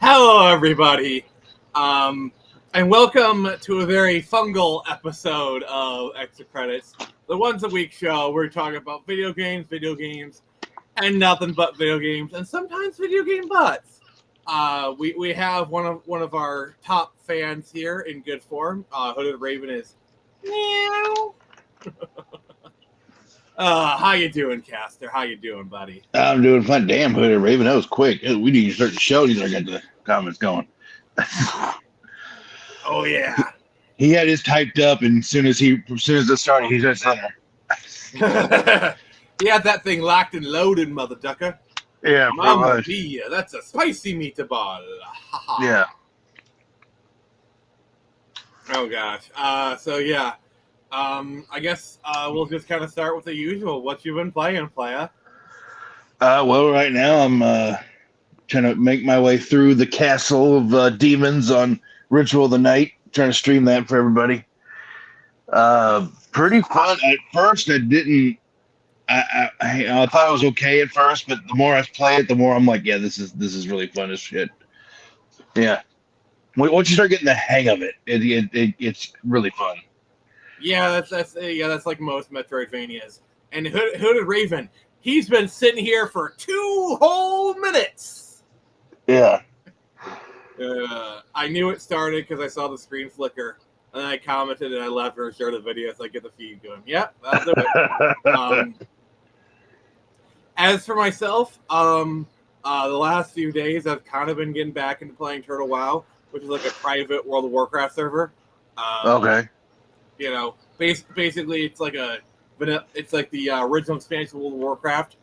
Hello, everybody, and welcome to a very fungal episode of Extra Credits, the once a week show where we talk about video games, and nothing but video games, and sometimes video game butts. We have one of our top fans here in good form. Hooded Raven is meow. How you doing, Caster? How you doing, buddy? I'm doing fine. Damn, Hooded Raven, that was quick. We need to start the show. These I got the comments going. Oh yeah. He had his typed up, and as soon as it started, he just He had that thing locked and loaded, mother ducker. Yeah, Mamma mia, that's a spicy meatball. Yeah. Oh gosh. I guess we'll just kind of start with the usual. What you been playing, playa? Well, right now I'm trying to make my way through the Castle of Demons on Ritual of the Night. Trying to stream that for everybody. Pretty fun. At first, I didn't. I thought it was okay at first, but the more I play it, the more I'm like, yeah, this is really fun as shit. Yeah. Once you start getting the hang of it, it's really fun. Yeah, that's like most Metroidvanias. And Hooded Raven, he's been sitting here for 2 whole minutes. Yeah. I knew it started because I saw the screen flicker, and I commented and I left or shared the video so I get the feed going. Yep, that'll do it. As for myself, the last few days I've kind of been getting back into playing Turtle WoW, which is like a private World of Warcraft server. Okay. You know, basically it's like the original expansion of World of Warcraft,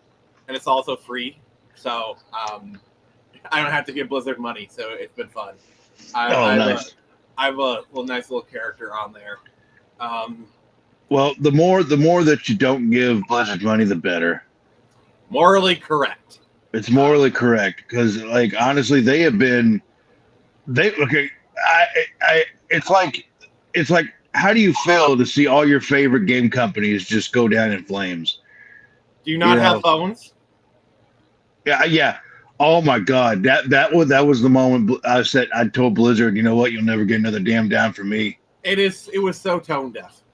and it's also free. So I don't have to give Blizzard money, so it's been fun. Nice. I have a nice little character on there. Well, the more that you don't give Blizzard money, the better. Morally correct. It's morally correct because, like, honestly, they have been. It's like, how do you feel to see all your favorite game companies just go down in flames? Do you not have phones? Yeah. Oh my God, that was the moment I told Blizzard, you know what, you'll never get another damn down from me. It was so tone deaf.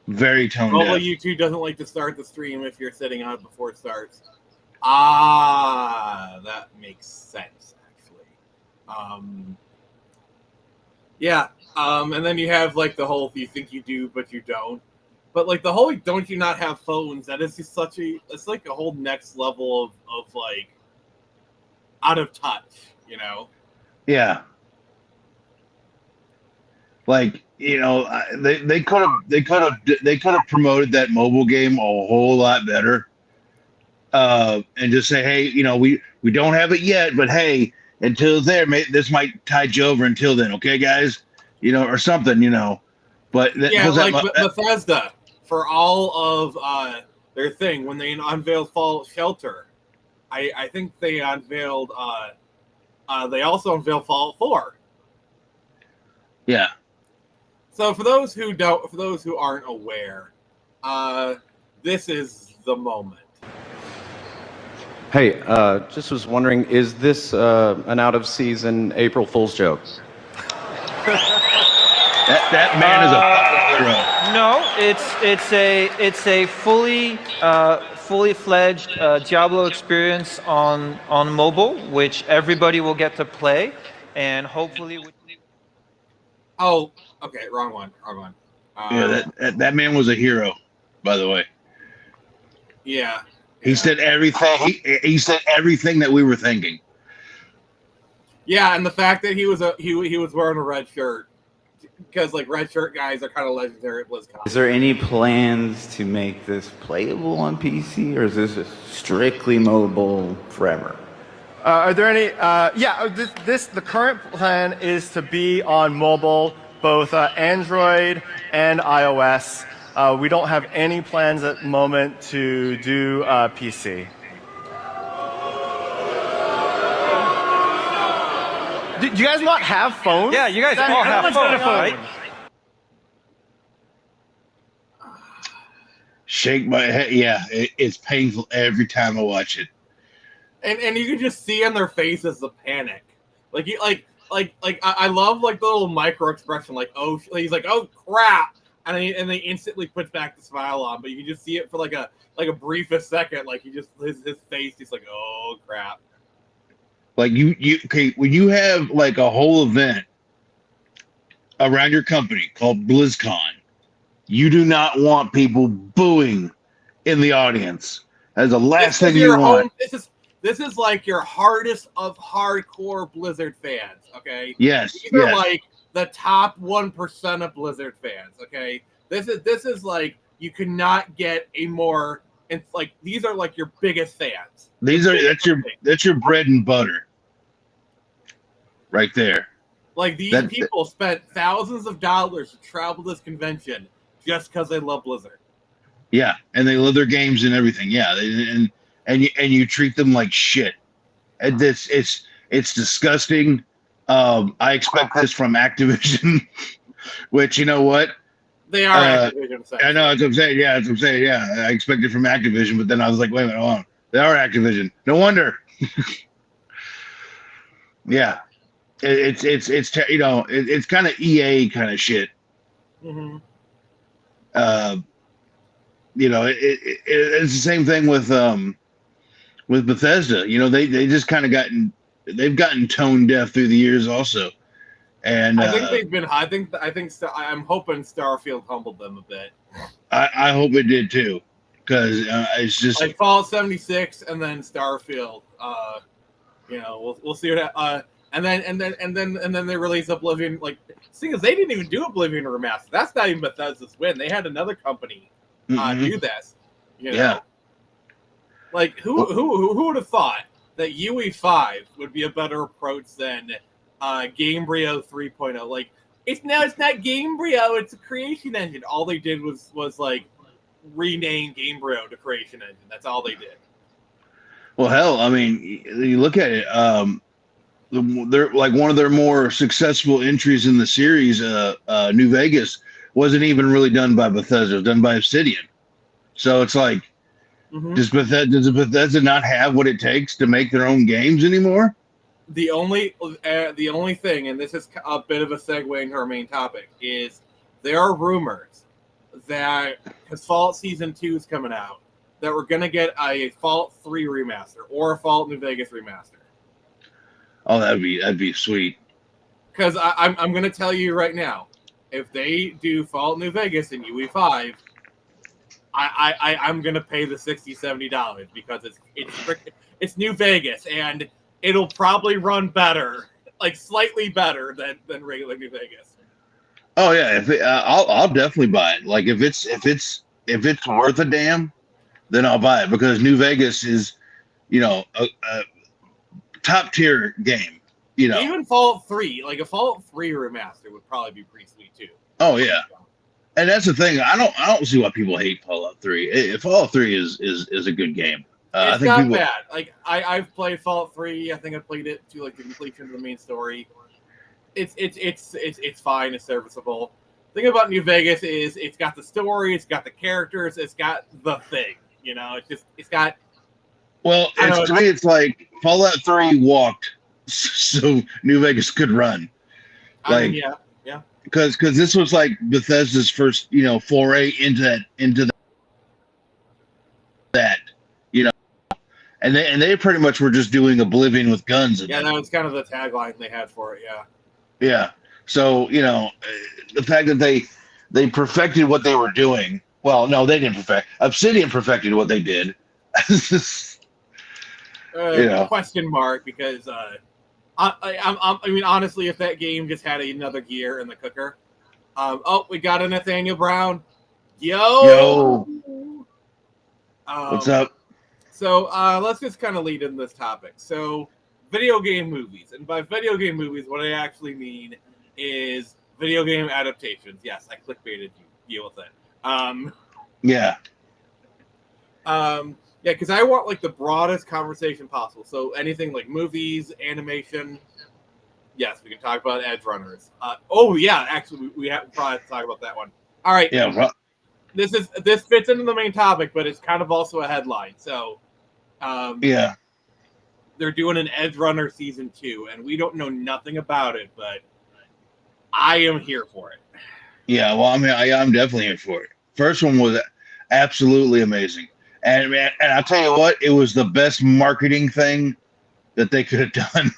Very tone deaf. Mobile YouTube doesn't like to start the stream if you're sitting on it before it starts. That makes sense actually. Yeah. And then you have like the whole you think you do but you don't. But like the whole don't you not have phones, that is just it's like a whole next level of like out of touch, you know? Yeah. Like, you know, they could have promoted that mobile game a whole lot better. And just say, hey, you know, we don't have it yet, but hey, until there, this might tide you over until then, okay, guys? You know, or something, you know. But Bethesda, for all of their thing, when they unveiled Fallout Shelter, I think they unveiled they also unveiled Fallout 4. Yeah. So for those who aren't aware, this is the moment. Hey, just was wondering, is this an out of season April Fool's joke? That man is a fucking hero. No, it's a fully fledged Diablo experience on mobile, which everybody will get to play, and hopefully. Oh, okay, wrong one. Yeah, that man was a hero, by the way. Yeah. He said everything. He said everything that we were thinking. Yeah, and the fact that he was wearing a red shirt, because like red shirt guys are kind of legendary at BlizzCon. Is there any plans to make this playable on PC, or is this strictly mobile forever? Are there any? The current plan is to be on mobile, both Android and iOS. We don't have any plans at the moment to do PC. Do you guys not have phones? Yeah, you guys all have phones, right? Shake my head. Yeah, it's painful every time I watch it. and you can just see in their faces the panic. Like you I love like the little micro expression, like he's like, oh crap, and they instantly puts back the smile on, but you can just see it for like a briefest second, like he just his face, he's like, oh crap. Like you okay, when you have like a whole event around your company called BlizzCon, you do not want people booing in the audience. That's the last thing you want. This is like your hardest of hardcore Blizzard fans, okay? Yes. These are like the top 1% of Blizzard fans, okay? This is like you cannot get a more. It's like these are like your biggest fans. That's your bread and butter, right there. Like these people spent thousands of dollars to travel this just because they love Blizzard. Yeah, and they love their games and everything. Yeah, and you treat them like shit. And it's disgusting. I expect this from Activision, which you know what? They are Activision. I know, that's what I'm saying. Yeah, that's what I'm saying. Yeah, I expect it from Activision, but then I was like, wait a minute, hold on. They are Activision. No wonder. Yeah, it's you know, it's kind of EA kind of shit. Mm-hmm. You know, it's the same thing with Bethesda. You know, they just kind of they've gotten tone deaf through the years also. And I think they've been. I'm hoping Starfield humbled them a bit. I hope it did too, because it's just like Fallout 76 and then Starfield. You know, we'll see what. And then they release Oblivion. Like, seeing as they didn't even do Oblivion Remastered. That's not even Bethesda's win. They had another company do this. You know? Yeah. Like who would have thought that UE5 would be a better approach than Gamebryo 3.0? Like it's not Gamebryo, it's a creation engine. All they did was like rename Gamebryo to creation engine. That's all they did. Well, hell, I mean, you look at it. They're like one of their more successful entries in the series. New Vegas wasn't even really done by Bethesda; it was done by Obsidian. So it's like, does Bethesda not have what it takes to make their own games anymore? The only thing, and this is a bit of a segue into our main topic, is there are rumors that because Fallout Season 2 is coming out, that we're going to get a Fallout 3 remaster or a Fallout New Vegas remaster. Oh, that'd be sweet. Because I'm going to tell you right now, if they do Fallout New Vegas and UE5, I'm going to pay the $60-$70 because it's New Vegas and it'll probably run better, like slightly better than regular New Vegas. Oh yeah, I'll definitely buy it. Like if it's worth a damn, then I'll buy it because New Vegas is, you know, a top tier game. You know, even Fallout 3, like a Fallout 3 remaster would probably be pretty sweet too. Oh yeah, and that's the thing. I don't see why people hate Fallout 3. Fallout 3 is a good game. It's I think not bad. Like I've played Fallout 3. I think I played it to like the completion of the main story. It's fine. It's serviceable. The thing about New Vegas is it's got the story, it's got the characters, it's got the thing. You know, it's got. Well, to me, it's like Fallout 3 walked so New Vegas could run. Like, yeah. Because this was like Bethesda's first, you know, foray into that, you know, and they pretty much were just doing Oblivion with guns. Yeah, that was kind of the tagline they had for it. Yeah. Yeah. So, you know, the fact that they perfected what they were doing. Well, no, they didn't perfect. Obsidian perfected what they did. Question mark, because I mean, honestly, if that game just had another gear in the cooker. We got a Nathaniel Brown. Yo. What's up? So let's just kind of lead in this topic. So video game movies. And by video game movies, what I actually mean is video game adaptations. Yes, I clickbaited you. Deal with it. Yeah, because I want like the broadest conversation possible. So anything like movies, animation. Yes, we can talk about Edge Runners. Actually, we have to probably talk about that one. All right. Yeah. Well, this fits into the main topic, but it's kind of also a headline. So, yeah. they're doing an Edge Runner season 2, and we don't know nothing about it, but I am here for it. Yeah, well, I mean, I'm definitely in for it. First one was absolutely amazing, and man, and I'll tell you what, it was the best marketing thing that they could have done.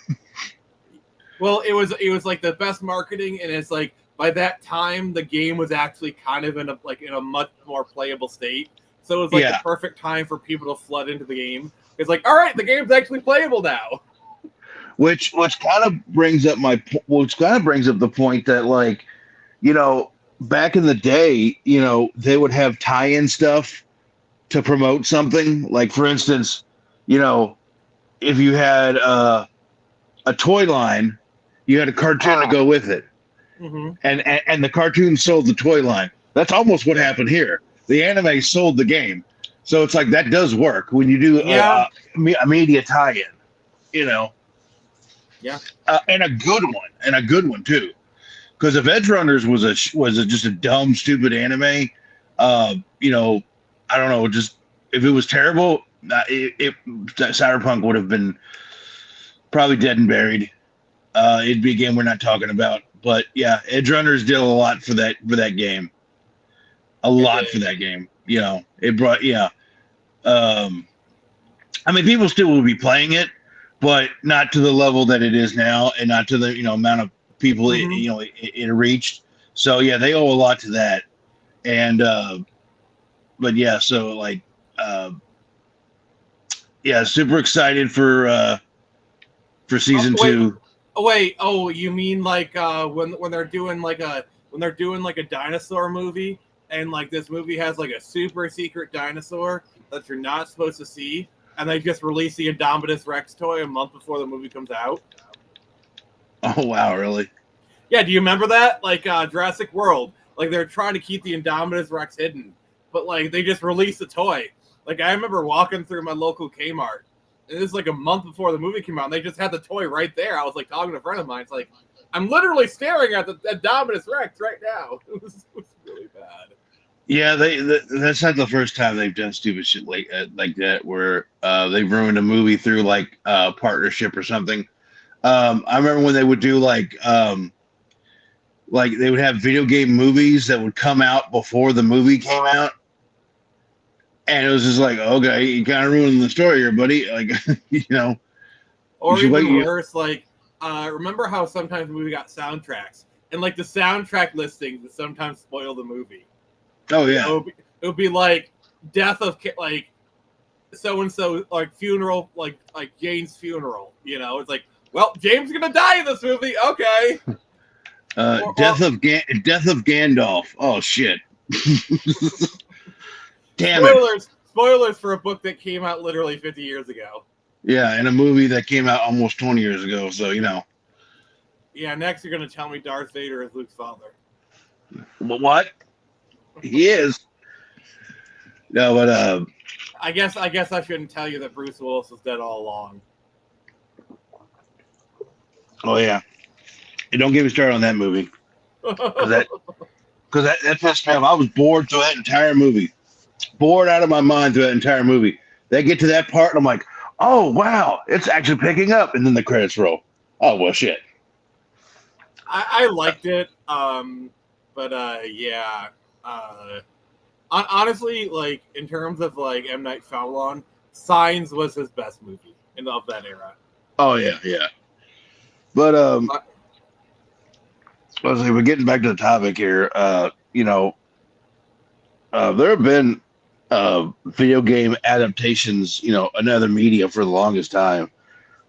Well, it was like the best marketing, and it's like by that time the game was actually kind of in a much more playable state. So it was like the perfect time for people to flood into the game. It's like, all right, the game's actually playable now. Which kind of brings up the point that, like, you know, back in the day, you know, they would have tie-in stuff to promote something. Like, for instance, you know, if you had a toy line, you had a cartoon to go with it, and the cartoon sold the toy line. That's almost what happened here. The anime sold the game, so it's like that does work when you do a media tie-in, you know. Yeah, and a good one too. Because if Edge Runners was just a dumb, stupid anime, you know, I don't know, just if it was terrible, Cyberpunk would have been probably dead and buried. It'd be a game we're not talking about. But yeah, Edge Runners did a lot for that game. A lot for that game. You know, it brought I mean, people still will be playing it, but not to the level that it is now, and not to the amount of people it reached. So yeah, they owe a lot to that. And but yeah, so like super excited for season 2. Oh wait, you mean like when they're doing like a dinosaur movie, and like this movie has like a super secret dinosaur that you're not supposed to see, and they just release the Indominus Rex toy a month before the movie comes out? Oh wow, really? Yeah, do you remember that? Like Jurassic World, like they're trying to keep the Indominus Rex hidden, but like they just released the toy. Like I remember walking through my local Kmart, and this is like a month before the movie came out, and they just had the toy right there. I was like talking to a friend of mine. It's like, I'm literally staring at the Indominus Rex right now. It was really bad. Yeah, that's not the first time they've done stupid shit like that, where they've ruined a movie through like partnership or something. I remember when they would do like they would have video game movies that would come out before the movie came out, and it was just like, okay, you kind of ruining the story here, buddy. Like, you know, or even worse, like remember how sometimes the movie got soundtracks, and like the soundtrack listings would sometimes spoil the movie. Oh yeah, it would be like death of like so and so, like funeral, like Jane's funeral. You know, it's like, well, James is gonna die in this movie. Okay. Death of Gandalf. Oh shit. Damn Spoilers for a book that came out literally 50 years ago. Yeah, and a movie that came out almost 20 years ago. So you know. Yeah. Next, you're gonna tell me Darth Vader is Luke's father. What? He is. No, but I guess I shouldn't tell you that Bruce Willis was dead all along. Oh yeah. Hey, don't get me started on that movie. Because that pissed me off. I was bored through that entire movie. Bored out of my mind through that entire movie. They get to that part, and I'm like, oh wow, it's actually picking up, and then the credits roll. Oh well, shit. I liked it, but yeah. Honestly, like in terms of like M. Night Shyamalan, Signs was his best movie of that era. Oh yeah. But we're getting back to the topic here. You know, there have been video game adaptations, you know, in other media for the longest time.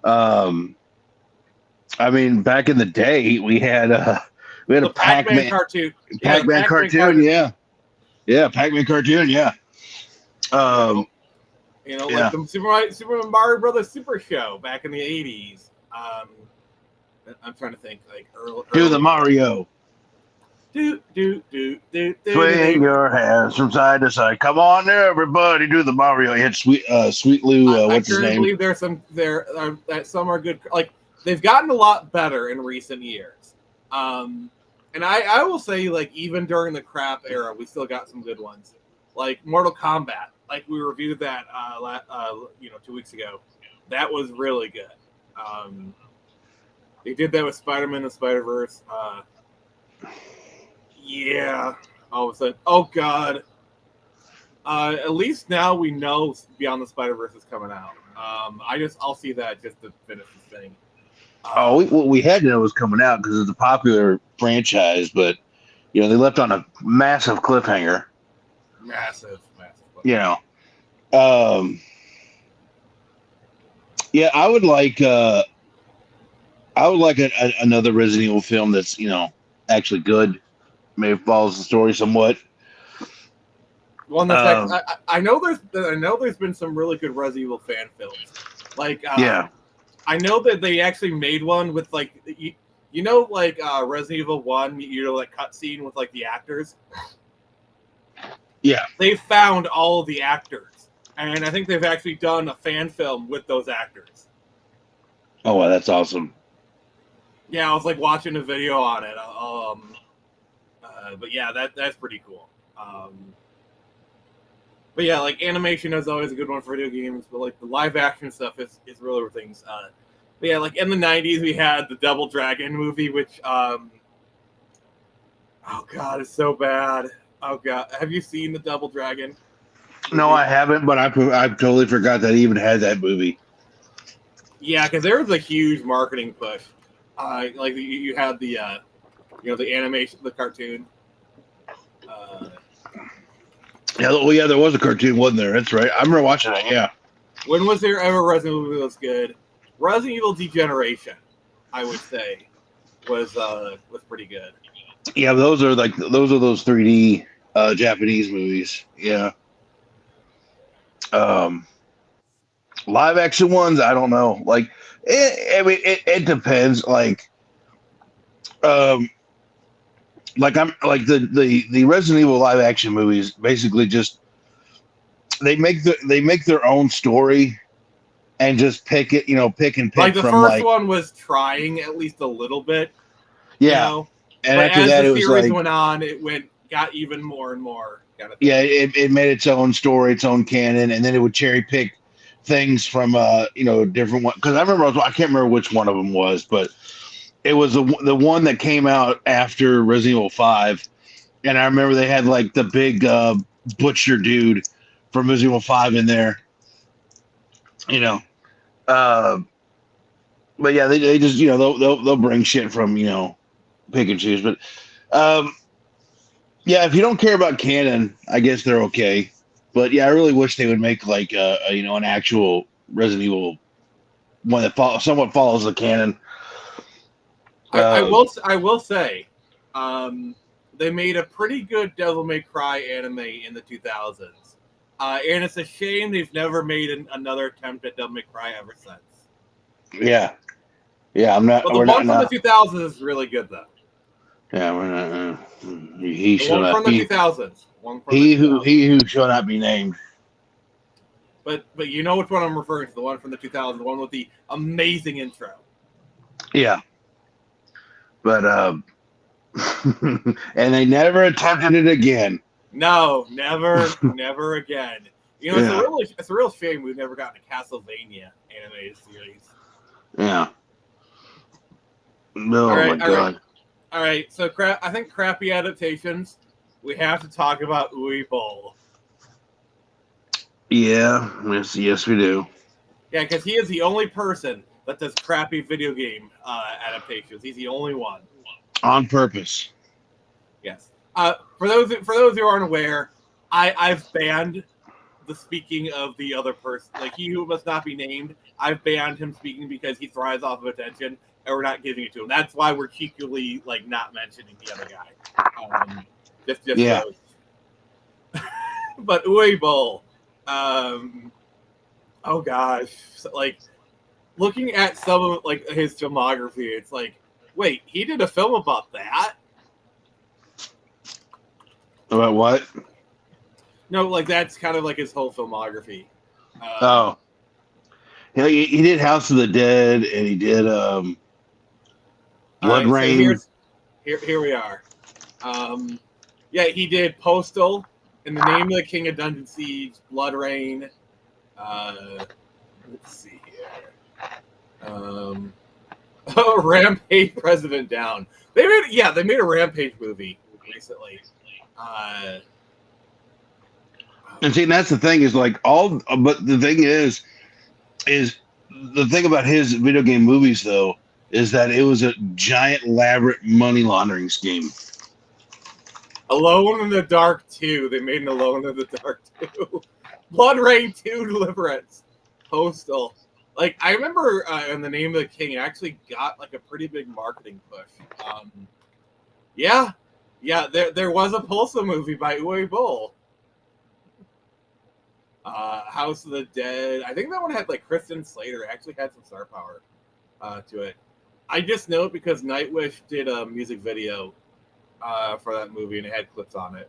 I mean, back in the day, we had a Pac-Man cartoon. Pac-Man cartoon, yeah. Yeah, Pac-Man cartoon, yeah. You know, like the Super Mario Brothers Super Show back in the 80s. I'm trying to think, like early. Do the Mario. Do. Swing your hands from side to side. Come on, everybody, do the Mario. He had Sweet Lou. What's his name? I believe some are good. Like they've gotten a lot better in recent years. And I will say, like even during the crap era, we still got some good ones. Like Mortal Kombat. Like we reviewed that 2 weeks ago. That was really good. They did that with Spider-Man and the Spider-Verse. Yeah. All of a sudden, oh god. At least now we know Beyond the Spider-Verse is coming out. I'll see that just to finish the thing. We had to know it was coming out because it's a popular franchise, but they left on a massive cliffhanger. Massive. Yeah, I would like another Resident Evil film that's actually good, maybe follows the story somewhat. One that's I know there's been some really good Resident Evil fan films. Like I know that they actually made one with like Resident Evil 1, that cutscene with like the actors. Yeah. They found all of the actors, and I think they've actually done a fan film with those actors. Oh, wow, that's awesome. Yeah, I was like watching a video on it. But yeah, that's pretty cool. But yeah, like animation is always a good one for video games, but like the live action stuff is really where things. But yeah, like in the 90s we had the Double Dragon movie, which oh god, it's so bad. Oh god, have you seen the Double Dragon? No, I haven't, but I totally forgot that I even had that movie. Yeah, because there was a huge marketing push. Like you had the the animation, the cartoon. Yeah, there was a cartoon, wasn't there? That's right. I remember watching it. Yeah. When was there ever Resident Evil that was good? Resident Evil Degeneration, I would say, was pretty good. Yeah, those are those 3D Japanese movies. Yeah. Live action ones, I don't know. Like, it depends. Like the Resident Evil live action movies basically just they make their own story and just pick and pick Like the from first one was trying at least a little bit. Yeah. And but after as that, the it was series like, went on, it got even more and more. Yeah, it made its own story, its own canon, and then it would cherry pick things from different one. Because I can't remember which one of them was, but it was the one that came out after Resident Evil 5, and I remember they had like the big butcher dude from Resident Evil 5 in there. But yeah, they just they'll bring shit from pick and choose, but yeah, if you don't care about canon, I guess they're okay. But yeah, I really wish they would make like an actual Resident Evil one that somewhat follows the canon. I will say, they made a pretty good Devil May Cry anime in the 2000s, and it's a shame they've never made another attempt at Devil May Cry ever since. Yeah, I'm not. But the one from the 2000s is really good though. Yeah, we're not. He shall not. One from the 2000s. He who shall not be named. But you know which one I'm referring to? The one from the 2000s, the one with the amazing intro. Yeah. But and they never attempted it again. No, never again. It's a real shame we've never gotten a Castlevania animated series. Yeah. No, my God. All right, so I think crappy adaptations. We have to talk about Uwe Boll. Yeah, yes, we do. Yeah, because he is the only person that does crappy video game adaptations. He's the only one. On purpose. Yes. For those who aren't aware, I've banned the speaking of the other person, like he who must not be named. I've banned him speaking because he thrives off of attention, and we're not giving it to him. That's why we're cheekily like not mentioning the other guy. Just yeah. But Uwe Boll, oh gosh, like looking at some of like his filmography, it's like, wait, he did a film about that? About what? No, like that's kind of like his whole filmography. Yeah, he did House of the Dead, and he did Blood Rain. So here we are. Yeah, he did Postal, In the Name of the King of Dungeon Siege, Blood Rain. Let's see here. Rampage President Down. They made a Rampage movie recently. And see, that's the thing is like but the thing is the thing about his video game movies though is that it was a giant elaborate money laundering scheme. Alone in the Dark 2. They made an Alone in the Dark 2. Blood Rain 2 Deliverance. Postal. Like, I remember In the Name of the King actually got like a pretty big marketing push. Yeah, there was a Pulsa movie by Uwe Boll. House of the Dead. I think that one had like Kristen Slater. It actually had some star power to it. I just know it because Nightwish did a music video for that movie, and it had clips on it.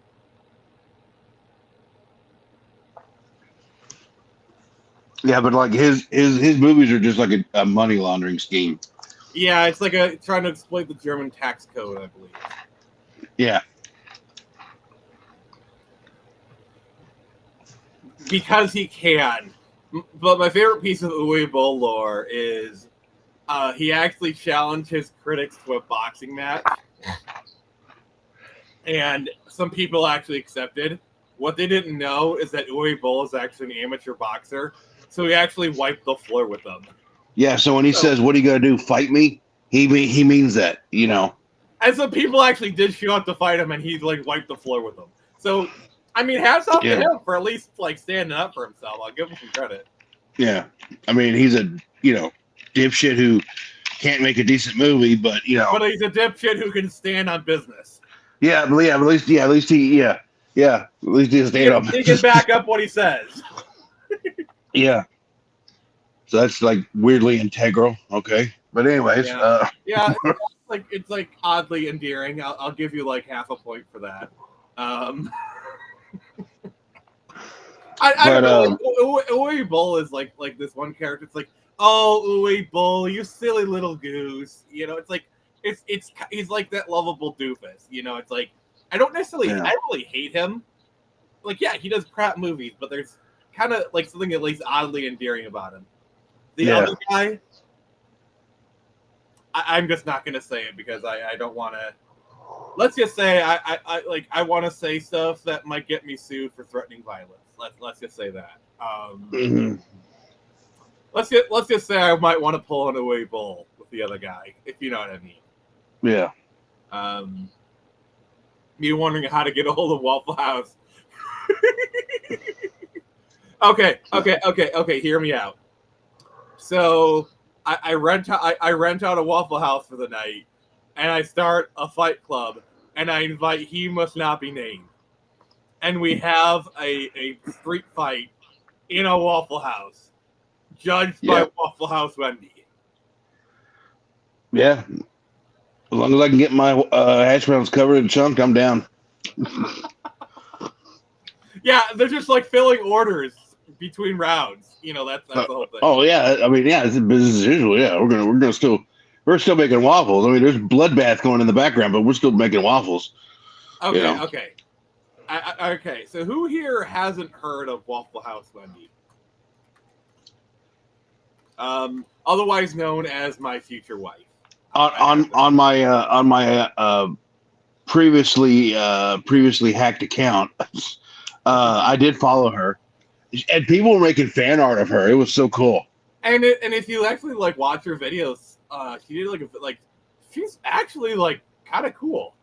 Yeah, but like his movies are just like a money laundering scheme. Yeah, it's like trying to exploit the German tax code, I believe. Yeah. Because he can. But my favorite piece of Uwe Boll lore is he actually challenged his critics to a boxing match. And some people actually accepted. What they didn't know is that Uwe Boll is actually an amateur boxer. So he actually wiped the floor with them. Yeah, so when he says, "What are you gonna do? Fight me?" He means that, you know. And some people actually did show up to fight him, and he like wiped the floor with them. So, I mean, hats off to him for at least like standing up for himself. I'll give him some credit. Yeah, I mean, he's a dipshit who can't make a decent movie, but But he's a dipshit who can stand on business. Yeah, but at least he stand up. He can back up what he says. Yeah. So that's like weirdly integral. Okay. But anyways, yeah, it's like oddly endearing. I'll give you like half a point for that. I don't know. Uwe Boll is like this one character. It's like, oh, Uwe Boll, you silly little goose. It's like he's like that lovable doofus. It's like I don't really hate him. Like, yeah, he does crap movies, but there's kind of like something at least oddly endearing about him. The other guy, I'm just not going to say it because I don't want to. Let's just say I want to say stuff that might get me sued for threatening violence. Let's just say that. Let's just say I might want to pull an Uwe Boll with the other guy, if you know what I mean. Yeah. Me wondering how to get a hold of Waffle House. Okay. Hear me out. So I rent out a Waffle House for the night, and I start a fight club, and I invite He Must Not Be Named, and we have a street fight in a Waffle House, judged by Waffle House Wendy. Yeah. As long as I can get my hash browns covered and chunked, I'm down. Yeah, they're just like filling orders between rounds. That's the whole thing. Oh yeah, I mean, yeah, it's business as usual. Yeah, we're still making waffles. I mean, there's bloodbath going in the background, but we're still making waffles. Okay, okay. Okay, so who here hasn't heard of Waffle House Wendy? Otherwise known as my future wife. On my previously hacked account, I did follow her, and people were making fan art of her. It was so cool. And if you actually like watch her videos, she did she's actually like kind of cool.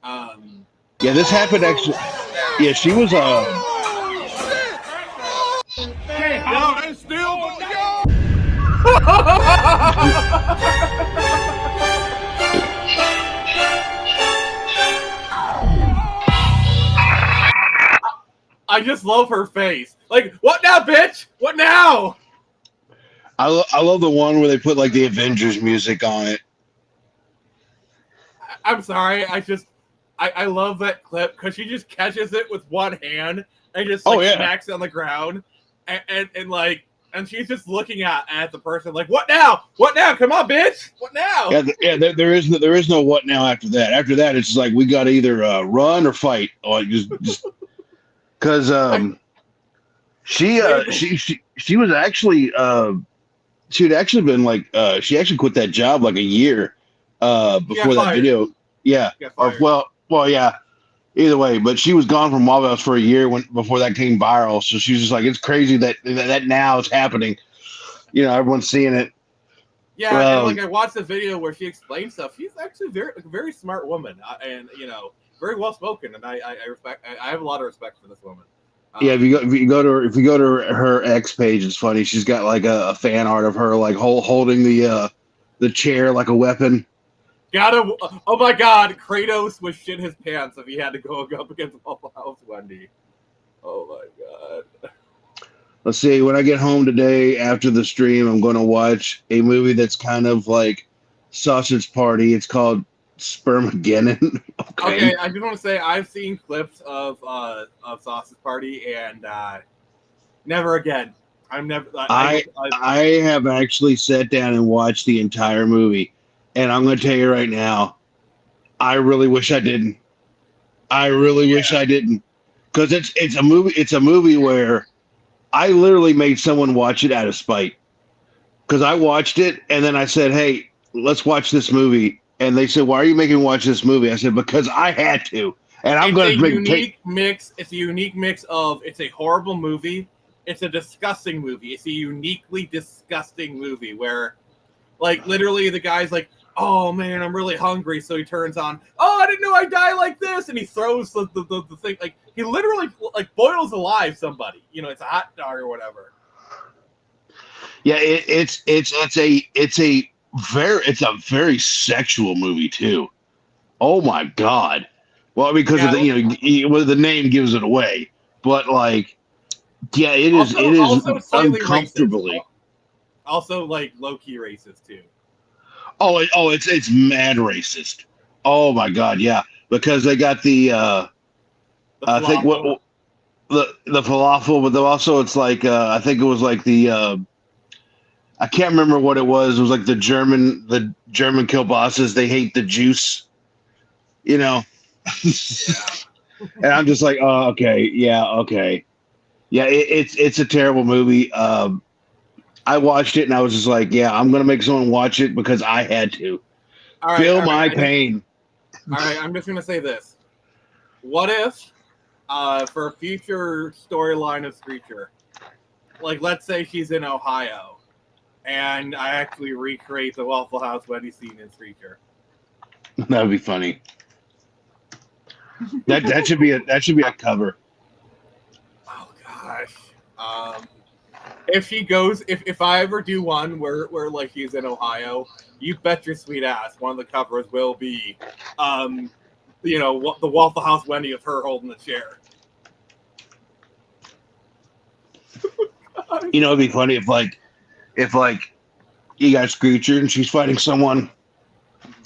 Yeah, this happened actually. Yeah, she was I just love her face. Like, what now, bitch? What now? I love the one where they put like the Avengers music on it. I'm sorry. I love that clip because she just catches it with one hand and just smacks it on the ground, and she's just looking at the person like, what now? What now? Come on, bitch! What now? Yeah. There is no what now after that. After that, it's just like we got to either run or fight, or just because She was actually she had actually been like she actually quit that job like a year before that video. Yeah. Or well yeah. Either way, but she was gone from Waffle House for a year before that came viral. So she's just like, it's crazy that now is happening. You know, everyone's seeing it. Yeah, and like I watched the video where she explained stuff. She's actually very smart woman, and you know, very well spoken. And I respect. I have a lot of respect for this woman. Yeah, if you go to her X page, it's funny. She's got like a fan art of her like holding the chair like a weapon. Oh my God, Kratos would shit his pants if he had to go up against Waffle House Wendy. Oh my God. Let's see. When I get home today after the stream, I'm going to watch a movie that's kind of like Sausage Party. It's called Spermageddon. Okay, I just want to say I've seen clips of Sausage Party and never again. I have actually sat down and watched the entire movie, and I'm going to tell you right now, I really wish I didn't. I really wish I didn't, because it's a movie. It's a movie where I literally made someone watch it out of spite, because I watched it and then I said, "Hey, let's watch this movie." And they said, "Why are you making me watch this movie?" I said, "Because I had to." And I'm going to unique mix. It's a unique mix of it's a horrible movie, it's a disgusting movie. It's a uniquely disgusting movie where, like, literally the guy's like, "Oh man, I'm really hungry," so he turns on, "Oh, I didn't know I'd die like this," and he throws the thing, like he literally like boils alive somebody. You know, it's a hot dog or whatever. Yeah, it's a very sexual movie too. Oh my God! Well, because of the name gives it away, but like, yeah, it is uncomfortably. Racist. Also, like low key racist too. Oh, it's mad racist. Oh my God, yeah, because they got the I think what the falafel, but also it's like I think it was like the. I can't remember what it was. It was like the German kielbasa's. They hate the juice, you know. And I'm just like, oh, okay, yeah. It's a terrible movie. I watched it and I was just like, yeah, I'm gonna make someone watch it because I had to feel my pain. All right, I'm just gonna say this: what if, for a future storyline of Screecher, like let's say she's in Ohio. And I actually recreate the Waffle House Wendy scene in Screecher. That would be funny. That should be a cover. Oh gosh. If she goes, if I ever do one where like he's in Ohio, you bet your sweet ass one of the covers will be, you know, the Waffle House Wendy of her holding the chair. You know, it'd be funny if you got Screecher and she's fighting someone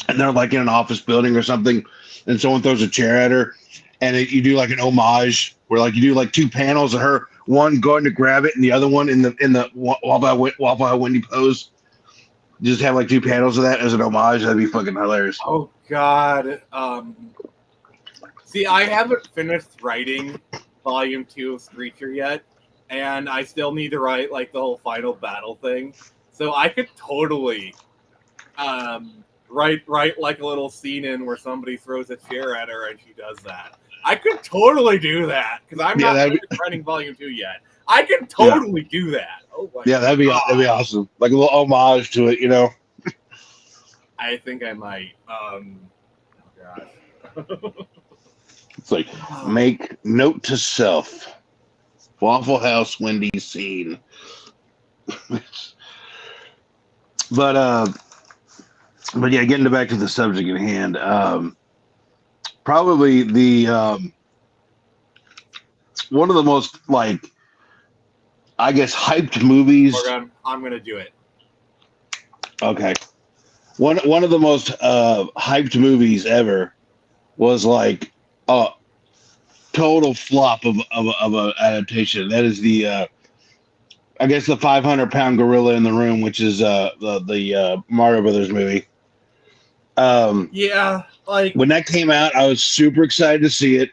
and they're like in an office building or something and someone throws a chair at her and you do like an homage where like you do like two panels of her, one going to grab it and the other one in the Waffle Wendy pose. Just have like two panels of that as an homage. That'd be fucking hilarious. Oh God. See, I haven't finished writing volume 2 of Screecher yet. And I still need to write like the whole final battle thing, so I could totally write like a little scene in where somebody throws a chair at her and she does that. I could totally do that because I'm not writing volume 2 yet. I can totally do that. Oh my God. That'd be awesome. Like a little homage to it, you know. I think I might. Oh gosh. It's like make note to self. Waffle House Wendy scene. but yeah, getting back to the subject at hand. Probably the one of the most like I guess hyped movies. Morgan, I'm gonna do it. Okay. One of the most hyped movies ever was like total flop of an adaptation. That is the I guess the 500-pound gorilla in the room, which is the Mario Brothers movie. Yeah, like when that came out, I was super excited to see it.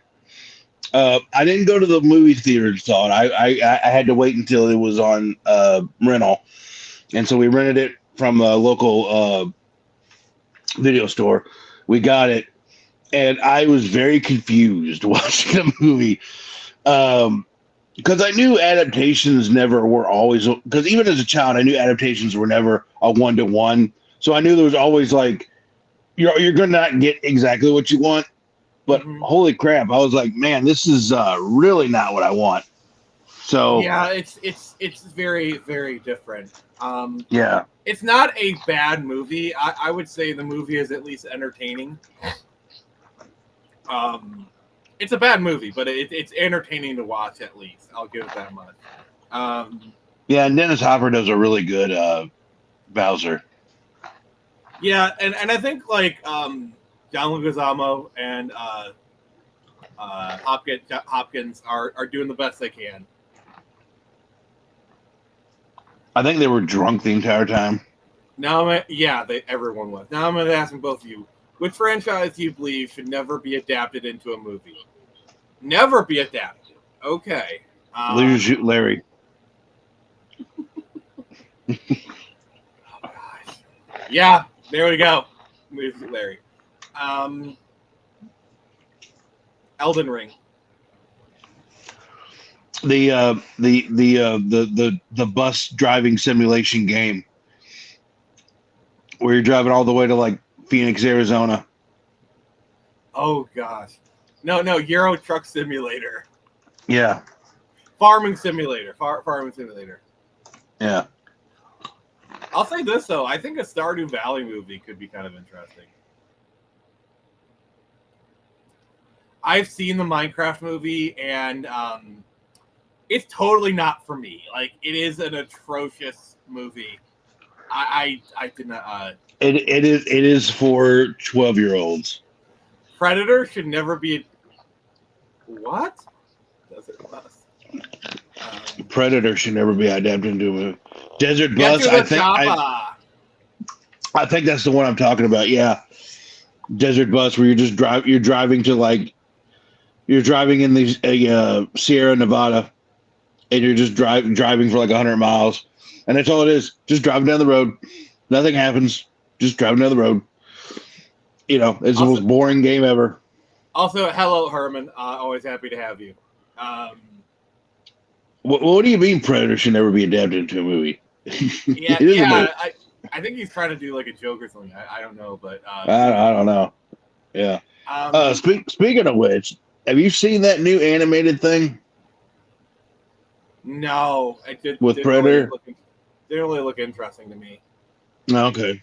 I didn't go to the movie theater to saw it. I had to wait until it was on rental, and so we rented it from a local video store. We got it, and I was very confused watching the movie because I knew adaptations never were always. Because even as a child, I knew adaptations were never a 1-to-1. So I knew there was always like you're going to not get exactly what you want. But holy crap, I was like, man, this is really not what I want. So yeah, it's very, very different. Yeah. It's not a bad movie. I would say the movie is at least entertaining. It's a bad movie, but it's entertaining to watch at least. I'll give it that much. Yeah, and Dennis Hopper does a really good Bowser. Yeah, and I think like John Leguizamo and Hopkins are doing the best they can. I think they were drunk the entire time. Now, everyone was. Now I'm going to ask both of you: which franchise do you believe should never be adapted into a movie? Never be adapted. Okay. Larry. Oh, gosh. Yeah, there we go. Larry. Elden Ring. The bus driving simulation game where you're driving all the way to like Phoenix, Arizona. Oh gosh. No, Euro Truck Simulator. Yeah. Farming Simulator. Farming Simulator. Yeah. I'll say this though, I think a Stardew Valley movie could be kind of interesting. I've seen the Minecraft movie and it's totally not for me. Like, it is an atrocious movie. I did not. It is for 12-year-olds. Predator should never be. What? Does it bust? Predator should never be adapted into a movie. Desert Bus. I think that's the one I'm talking about. Yeah, Desert Bus, where you're driving to like you're driving in the Sierra Nevada. And you're just driving for like 100 miles. And that's all it is. Just driving down the road. Nothing happens. Just driving down the road. You know, it's the most boring game ever. Also, hello, Herman. Always happy to have you. What do you mean Predator should never be adapted into a movie? Yeah. I think he's trying to do like a joke or something. I don't know, but... I don't know. Yeah. Speaking of which, have you seen that new animated thing? No, it did. With Predator? Didn't really look interesting to me. Okay.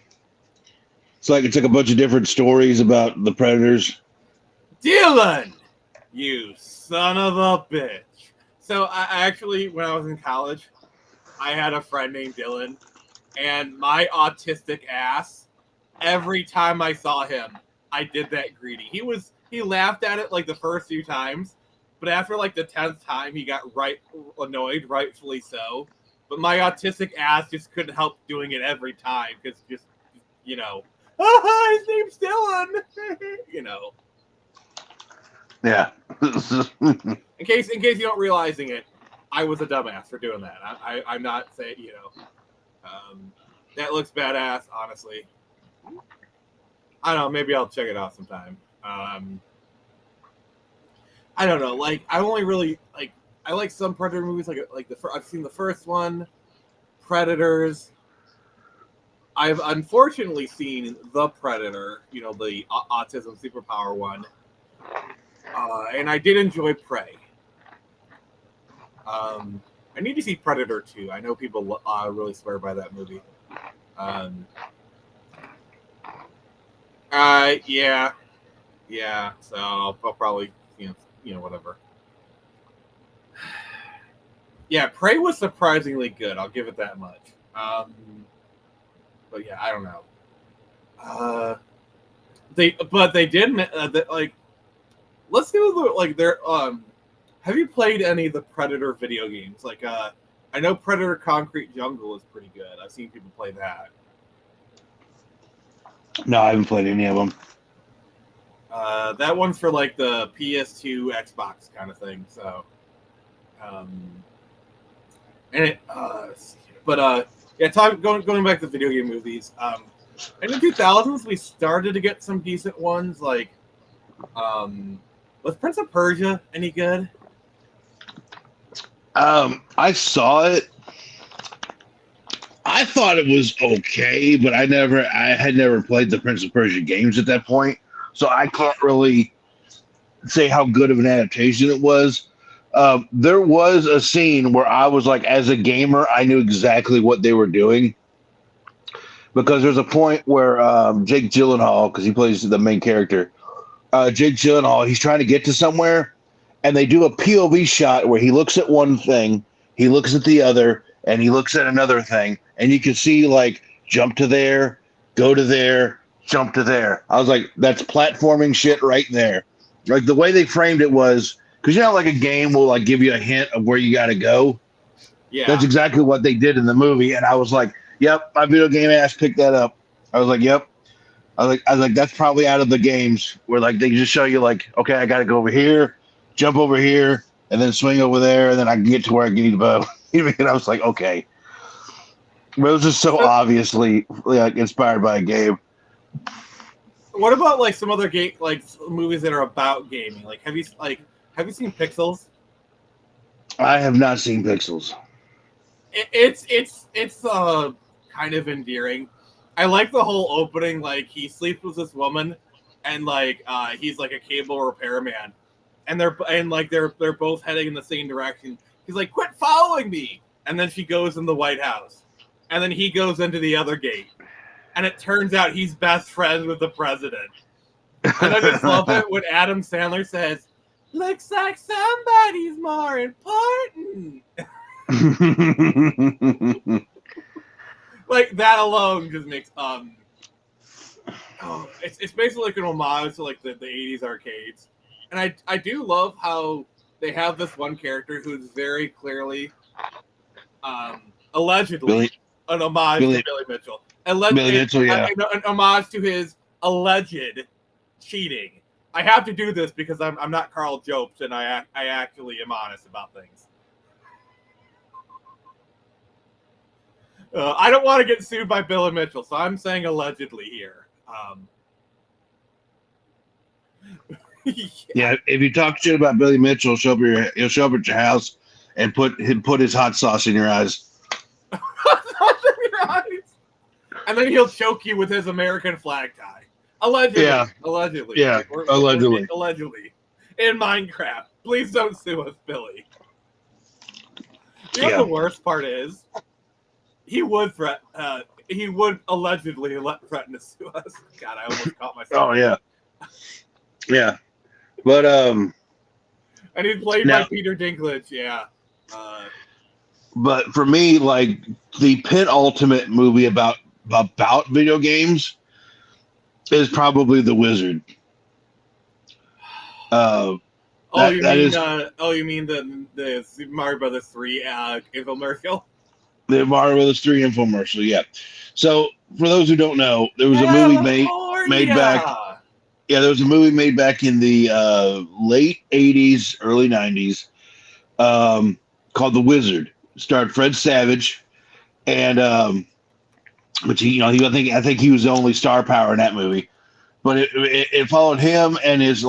It's like a bunch of different stories about the Predators. Dylan! You son of a bitch. So I actually, when I was in college, I had a friend named Dylan, and my autistic ass, every time I saw him, I did that greedy. He laughed at it like the first few times, but after like the 10th time, he got annoyed, rightfully so. But my autistic ass just couldn't help doing it every time because his name's Dylan. Yeah. In case you don't realizing it, I was a dumbass for doing that. I'm not saying, that looks badass, honestly. I don't know, maybe I'll check it out sometime. I don't know. Like, I only really I like some Predator movies. I've seen the first one, Predators. I've unfortunately seen The Predator. The autism superpower one, and I did enjoy Prey. I need to see Predator 2. I know people really swear by that movie. Yeah. So I'll probably whatever. Yeah, Prey was surprisingly good. I'll give it that much. But yeah, I don't know. They did let's do their have you played any of the Predator video games? I know Predator Concrete Jungle is pretty good. I've seen people play that. No, I haven't played any of them. That one's for like the PS2, Xbox kind of thing. So, and it, going back to video game movies. In the 2000s, we started to get some decent ones. Like, was Prince of Persia any good? I saw it. I thought it was okay, but I had never played the Prince of Persia games at that point, so I can't really say how good of an adaptation it was. There was a scene where I was like, as a gamer, I knew exactly what they were doing, because there's a point where Jake Gyllenhaal, because he plays the main character, Jake Gyllenhaal, he's trying to get to somewhere, and they do a POV shot where he looks at one thing, he looks at the other, and he looks at another thing, and you can see like jump to there, go to there, jump to there. I was like, that's platforming shit right there. Like the way they framed it was, because you know, like a game will like give you a hint of where you got to go. Yeah, That's exactly what they did in the movie, and I was like, yep, my video game ass picked that up. I was like, yep. I was like, that's probably out of the games where like they just show you like, okay, I got to go over here, jump over here, and then swing over there, and then I can get to where I need to go. And I was like, okay. But it was just so obviously like inspired by a game. What about like some other game, like movies that are about gaming? Like, have you seen Pixels? I have not seen Pixels. It's kind of endearing. I like the whole opening. Like he sleeps with this woman, and like he's like a cable repairman, and they're both heading in the same direction. He's like, "Quit following me!" And then she goes in the White House, and then he goes into the other gate, and it turns out he's best friends with the president. And I just love it when Adam Sandler says, "Looks like somebody's more important." Like that alone just makes it's basically like an homage to like the 80s arcades. And I do love how they have this one character who's very clearly allegedly an homage to Billy Mitchell. Billy Mitchell, yeah. An homage to his alleged cheating. I have to do this because I'm not Carl Jobst, and I actually am honest about things. I don't want to get sued by Billy Mitchell, so I'm saying allegedly here. Yeah, if you talk shit about Billy Mitchell, he'll show up at your house and put his hot sauce in your eyes. And then he'll choke you with his American flag tie. Allegedly. Yeah. Allegedly. Yeah, allegedly. Allegedly. In Minecraft. Please don't sue us, Billy. You know what the worst part is? He would allegedly threaten to sue us. God, I almost caught myself. Oh yeah. Yeah. But and he's played by Peter Dinklage, yeah. But for me, like the penultimate movie about video games is probably The Wizard. You mean the Super Mario Brothers 3 infomercial? The Mario Brothers 3 infomercial, yeah. So for those who don't know, there was a movie made back. Yeah, there was a movie made back in the late 80s, early 90s, called The Wizard. It starred Fred Savage, and I think he was the only star power in that movie. But it followed him and his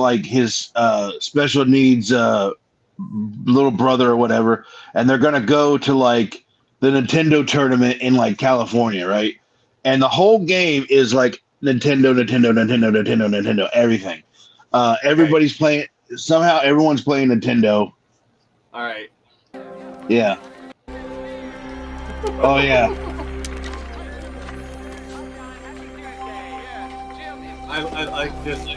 special needs little brother or whatever, and they're gonna go to like the Nintendo tournament in like California, right? And the whole game is like Nintendo, everything. Everybody's playing. Somehow everyone's playing Nintendo. All right. Yeah. Oh yeah. I like this. I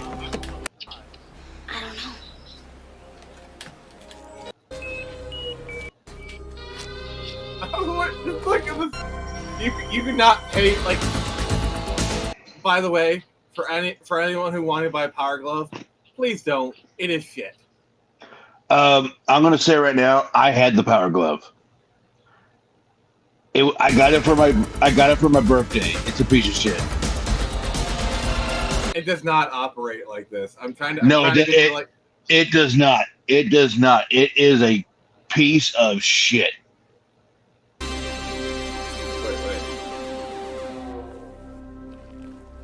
don't know. Look at this. You could not pay like. By the way, for anyone who wanted to buy a Power Glove, please don't. It is shit. I'm gonna say right now, I had the Power Glove. I got it for my birthday. It's a piece of shit. It does not operate like this. I'm trying to. No, I'm trying to get to, like, it does not. It does not. It is a piece of shit.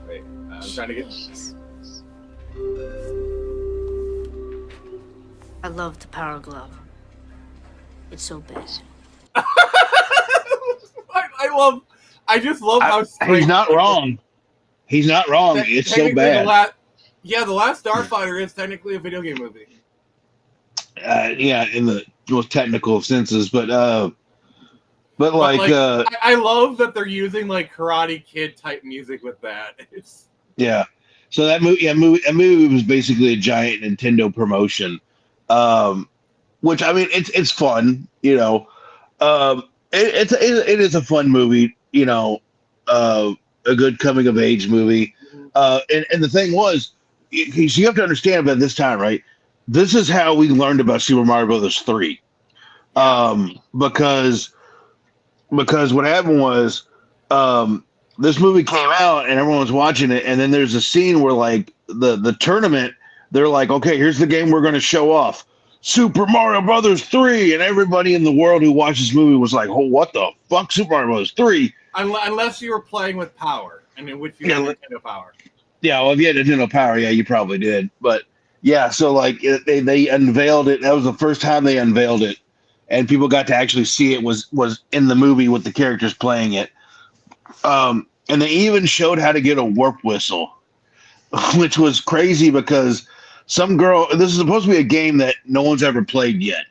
wait. I'm trying to get. I love the Power Glove. It's so bad. I just love how straight. He's not wrong. He's not wrong. It's so Technically, bad. The Last Starfighter is technically a video game movie. Yeah, in the most technical senses, but like, I love that they're using like Karate Kid type music with that. It's yeah. So that movie was basically a giant Nintendo promotion, which I mean, it's fun, you know. It is a fun movie, you know, a good coming of age movie. And the thing was, you have to understand about this time, right? This is how we learned about Super Mario Brothers 3. Because what happened was, this movie came out and everyone was watching it, and then there's a scene where like the tournament, they're like, okay, here's the game we're going to show off. Super Mario Brothers 3, and everybody in the world who watched this movie was like, oh, what the fuck, Super Mario Brothers 3? unless you were playing with Power, and in which you had Nintendo Power. Yeah, well, if you had Nintendo Power, yeah, you probably did. But yeah, so like they unveiled it. That was the first time they unveiled it, and people got to actually see it was in the movie with the characters playing it. And they even showed how to get a warp whistle, which was crazy because some girl. This is supposed to be a game that no one's ever played yet.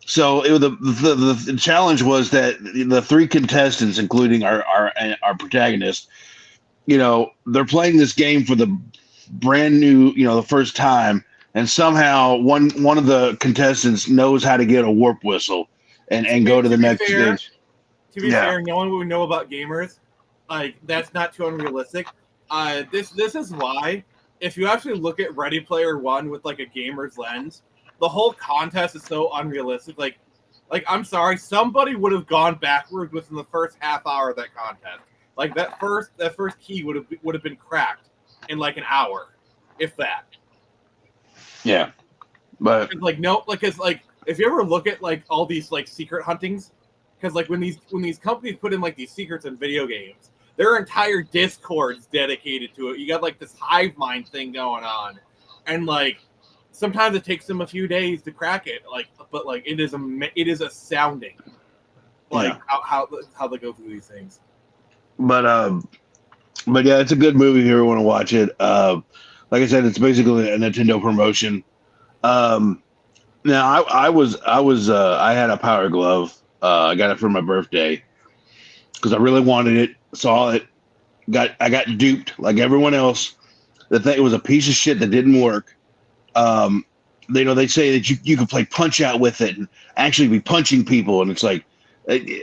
So the challenge was that the three contestants, including our protagonist, you know, they're playing this game for the brand new, you know, the first time, and somehow one of the contestants knows how to get a warp whistle and go to the next stage. To be fair, no one would know about gamers. Like, that's not too unrealistic. This is why, if you actually look at Ready Player One with like a gamer's lens, the whole contest is so unrealistic. Like I'm sorry, somebody would have gone backwards within the first half hour of that contest. Like that first key would have been cracked in like an hour, if that. Yeah, but it's like no, like it's like if you ever look at like all these like secret huntings, because like when these companies put in like these secrets in video games, there are entire discords dedicated to it. You got like this hive mind thing going on, and like sometimes it takes them a few days to crack it. Like, but like it is astounding, like how they go through these things. But yeah, it's a good if you ever want to watch it. Like I said, it's basically a Nintendo promotion. Now I had a Power Glove. I got it for my birthday because I really wanted it. Saw it. I got duped like everyone else. It was a piece of shit that didn't work. They say that you can play Punch Out with it and actually be punching people, and it's like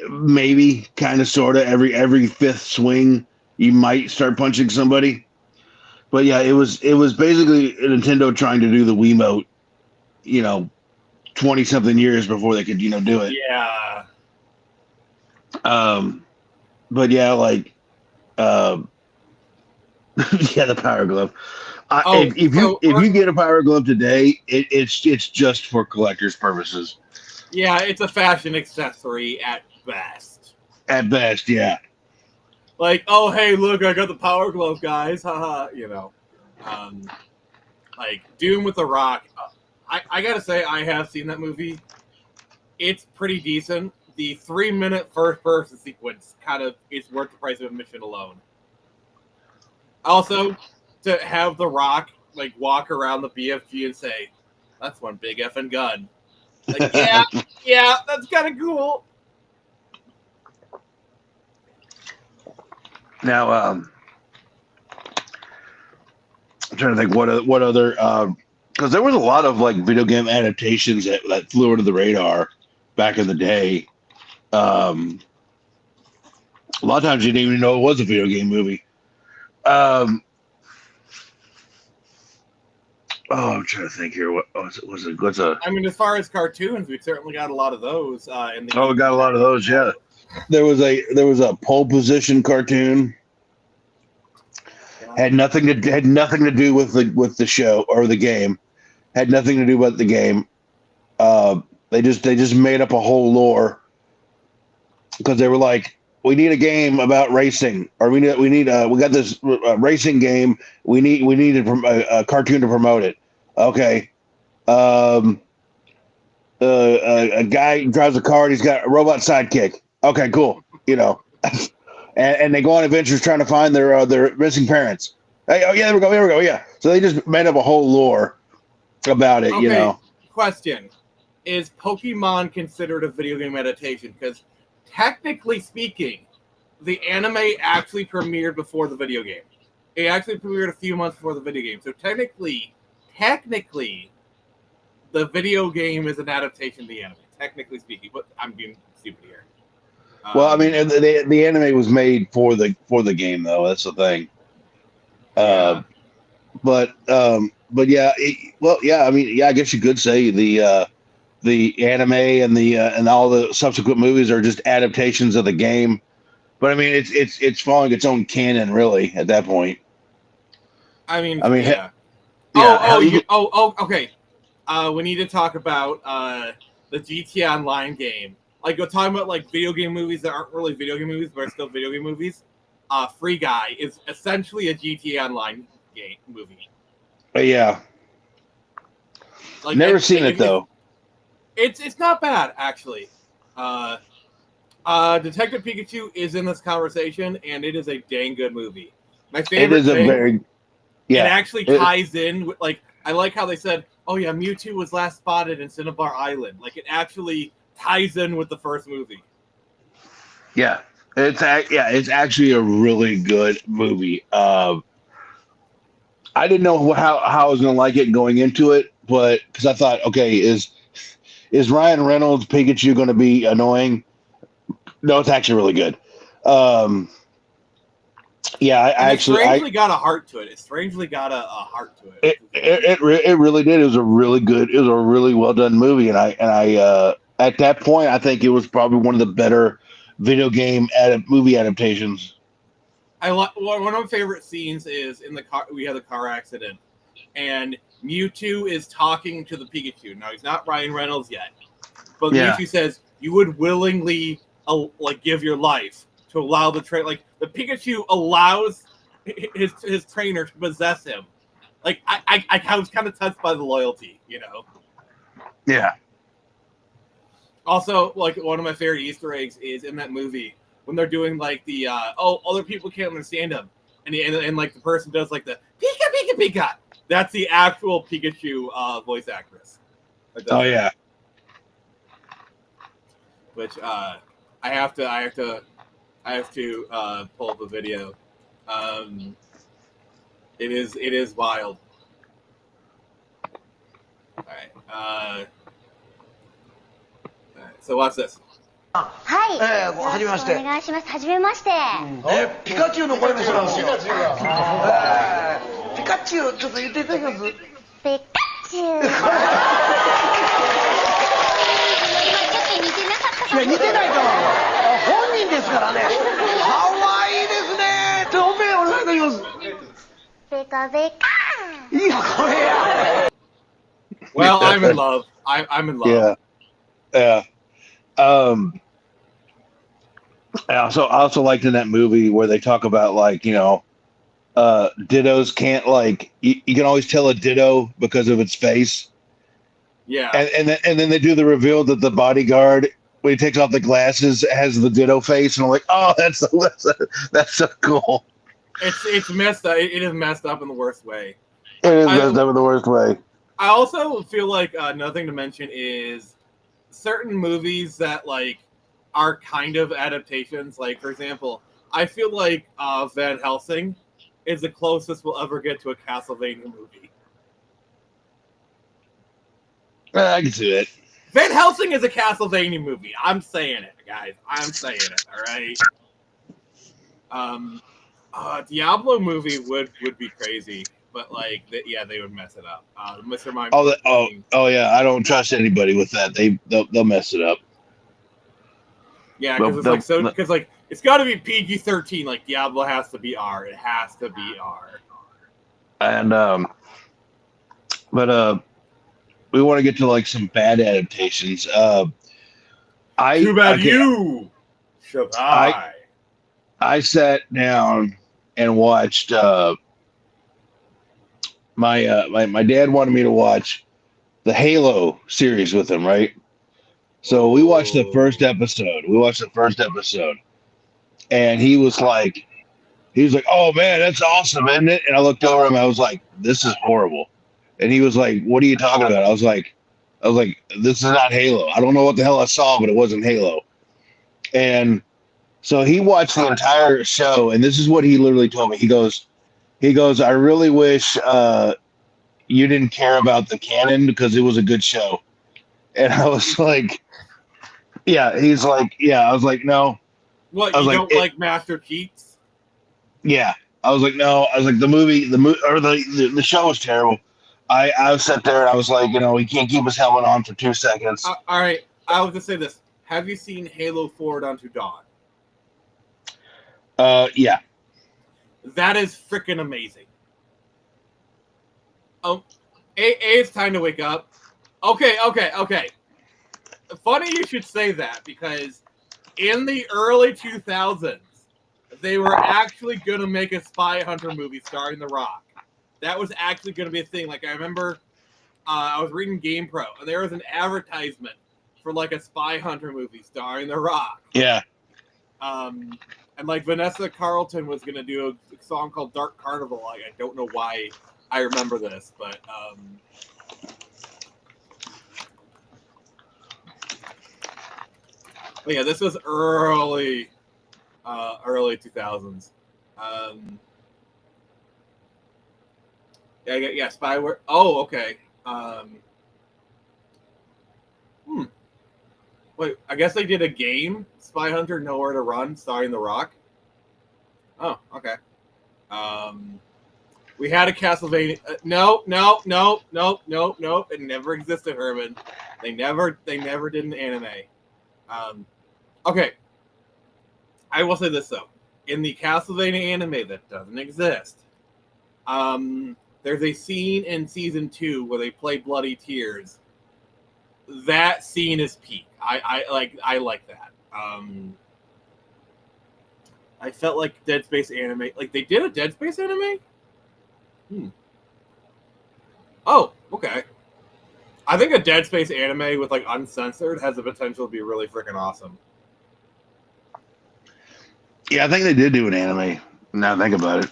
maybe kind of sort of every fifth swing you might start punching somebody. But yeah, it was basically Nintendo trying to do the Wiimote, 20 something years before they could do it. Yeah. But yeah, like yeah, the Power Glove. If you get a Power Glove today, it's just for collector's purposes. Yeah, it's a fashion accessory at best. At best, yeah. Like, oh hey, look, I got the Power Glove, guys. Haha, like Doom with the Rock. I gotta say, I have seen that movie. It's pretty decent. The 3-minute first-person sequence kind of is worth the price of admission alone. Also, to have The Rock like walk around the BFG and say, "That's one big effing gun." Like, yeah, that's kind of cool. Now, I'm trying to think what other because there was a lot of like video game adaptations that flew under the radar back in the day. A lot of times you didn't even know it was a video game movie. I'm trying to think here. What's a? I mean, as far as cartoons, we certainly got a lot of those. We got a lot of those. Yeah, there was a pole position cartoon. Had nothing to do with the show or the game. Had nothing to do with the game. They just made up a whole lore because they were like, we need a game about racing, or we got this racing game. We need a cartoon to promote it. Okay. A guy drives a car and he's got a robot sidekick. Okay, cool. And they go on adventures trying to find their missing parents. Hey, oh yeah, there we go. Yeah. So they just made up a whole lore about it. Okay, question: is Pokemon considered a video game adaptation? Because technically speaking, the anime actually premiered before the video game. It actually premiered a few months before the video game. So technically, the video game is an adaptation of the anime. Technically speaking, but I'm being stupid here. Well, I mean, the anime was made for the game, though. That's the thing. Yeah. But yeah, I mean, yeah, I guess you could say the anime and all the subsequent movies are just adaptations of the game. But I mean, it's following its own canon, really, at that point. I mean, yeah. Okay. We need to talk about the GTA Online game. Like, we're talking about like video game movies that aren't really video game movies, but are still video game movies. Free Guy is essentially a GTA Online game movie. Yeah. Like, Never seen it though. It's not bad actually. Detective Pikachu is in this conversation, and it is a dang good movie. My favorite. It is a very. Yeah. It actually ties in with, like, I like how they said, "Oh yeah, Mewtwo was last spotted in Cinnabar Island." Like, it actually ties in with the first movie. Yeah. It's actually a really good movie. I didn't know how I was going to like it going into it, but because I thought, okay, is Ryan Reynolds Pikachu going to be annoying? No, it's actually really good. Yeah, I strangely got a heart to it. It strangely got a heart to it. It really did. It was a really well done movie, and I at that point I think it was probably one of the better video game movie adaptations. One of my favorite scenes is in the car. We had a car accident, and Mewtwo is talking to the Pikachu. Now he's not Ryan Reynolds yet, but Mewtwo says, "You would willingly give your life to allow the train." Like, the Pikachu allows his trainer to possess him. Like, I was kind of touched by the loyalty, Yeah. Also, like, one of my favorite Easter eggs is in that movie when they're doing like the other people can't understand him, and like the person does like the Pika Pika Pika. That's the actual Pikachu voice actress. Oh yeah. Which I have to pull up a video. It is wild. All right. So watch this. はい。はじめまして。お願いします。はじめまして。ピカチュウの声の人なんですよ。ピカチュウ、ちょっと言っていただけます？ピカチュウ。今ちょっと似てなかったかも。いや、似てないから。本人ですからね。可愛いですね。おめえお願いします。ピカピカ。いや、これや。Well, I'm in love. I'm in love. Yeah. I also liked in that movie where they talk about, like, Dittos can't, like, you can always tell a Ditto because of its face. Yeah. And then they do the reveal that the bodyguard, when he takes off the glasses, has the Ditto face, and I'm like, oh, that's so cool. It's messed up. It is messed up in the worst way. It is messed up in the worst way. I also feel like another thing to mention is certain movies that, like, are kind of adaptations. Like, for example, I feel like Van Helsing is the closest we'll ever get to a Castlevania movie. I can see it. Van Helsing is a Castlevania movie. I'm saying it, guys. I'm saying it. All right. Diablo movie would be crazy, but like, they would mess it up. Mr. Mime. Oh yeah. I don't trust anybody with that. They'll mess it up. Yeah, because it's like so. Because like it's got to be PG-13. Like Diablo has to be R. It has to be R. And but we want to get to like some bad adaptations. Too bad you. Should I? I sat down and watched. My dad wanted me to watch the Halo series with him, right? So we watched the first episode. And he was like, "Oh man, that's awesome, isn't it?" And I looked over him. I was like, "This is horrible." And he was like, "What are you talking about?" I was like, "This is not Halo. I don't know what the hell I saw, but it wasn't Halo." And so he watched the entire show, and this is what he literally told me. He goes, "I really wish you didn't care about the canon because it was a good show." And I was like, "Yeah." He's like, "Yeah." I was like, "No." What, I was you like, don't like Master Chiefs? Yeah. I was like, "No." I was like, the show was terrible. I sat there and I was like, he can't keep his helmet on for 2 seconds. All right, I was gonna say this. Have you seen Halo Forward Unto Dawn? Yeah. That is freaking amazing. Oh, it's time to wake up. Okay. Funny you should say that, because in the early 2000s, they were actually going to make a Spy Hunter movie starring The Rock. That was actually going to be a thing. Like, I remember I was reading GamePro, and there was an advertisement for, like, a Spy Hunter movie starring The Rock. Yeah. And, like, Vanessa Carlton was going to do a song called Dark Carnival. Like, I don't know why I remember this, but... But yeah, this was early 2000s. Yeah, spyware. Oh, okay. Wait, I guess they did a game, Spy Hunter: Nowhere to Run, starring The Rock. Oh, okay. We had a Castlevania. No. It never existed, Herman. They never did an anime. Okay. I will say this though. In the Castlevania anime that doesn't exist, there's a scene in season 2 where they play Bloody Tears. That scene is peak. I like that. I felt like Dead Space anime. Like, they did a Dead Space anime? Oh, okay. I think a Dead Space anime with, like, uncensored has the potential to be really freaking awesome. Yeah, I think they did do an anime. Now think about it.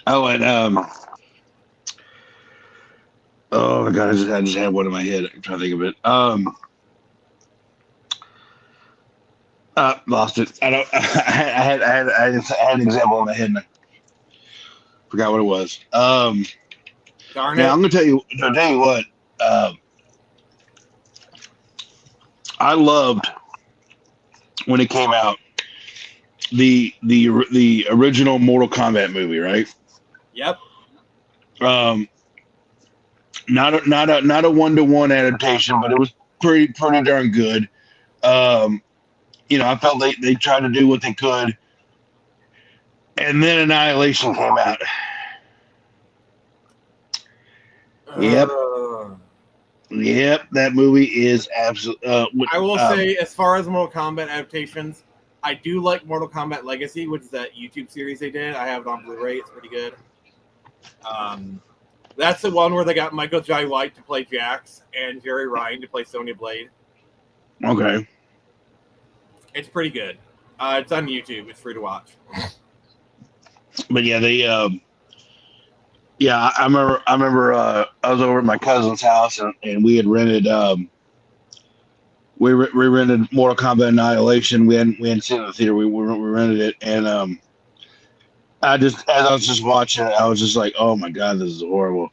Oh, and oh my god, I just had one in my head. I'm trying to think of it. Lost it. I don't. I had an example in my head and I forgot what it was. Darn it! Now I'm gonna tell you what. I loved when it came out the original Mortal Kombat movie, right? Yep. Not a 1-to-1 adaptation, but it was pretty darn good. I felt they tried to do what they could, and then Annihilation came out. Yep, that movie is absolutely. I will say, as far as Mortal Kombat adaptations, I do like Mortal Kombat Legacy, which is that YouTube series they did. I have it on Blu-ray; it's pretty good. That's the one where they got Michael Jai White to play Jax and Jerry Ryan to play Sonya Blade. Okay. It's pretty good. It's on YouTube. It's free to watch. But yeah, I remember I was over at my cousin's house and we had rented we rented Mortal Kombat Annihilation. We hadn't seen it in the theater. We rented it, and as I was just watching it, I was just like, oh my god, this is horrible.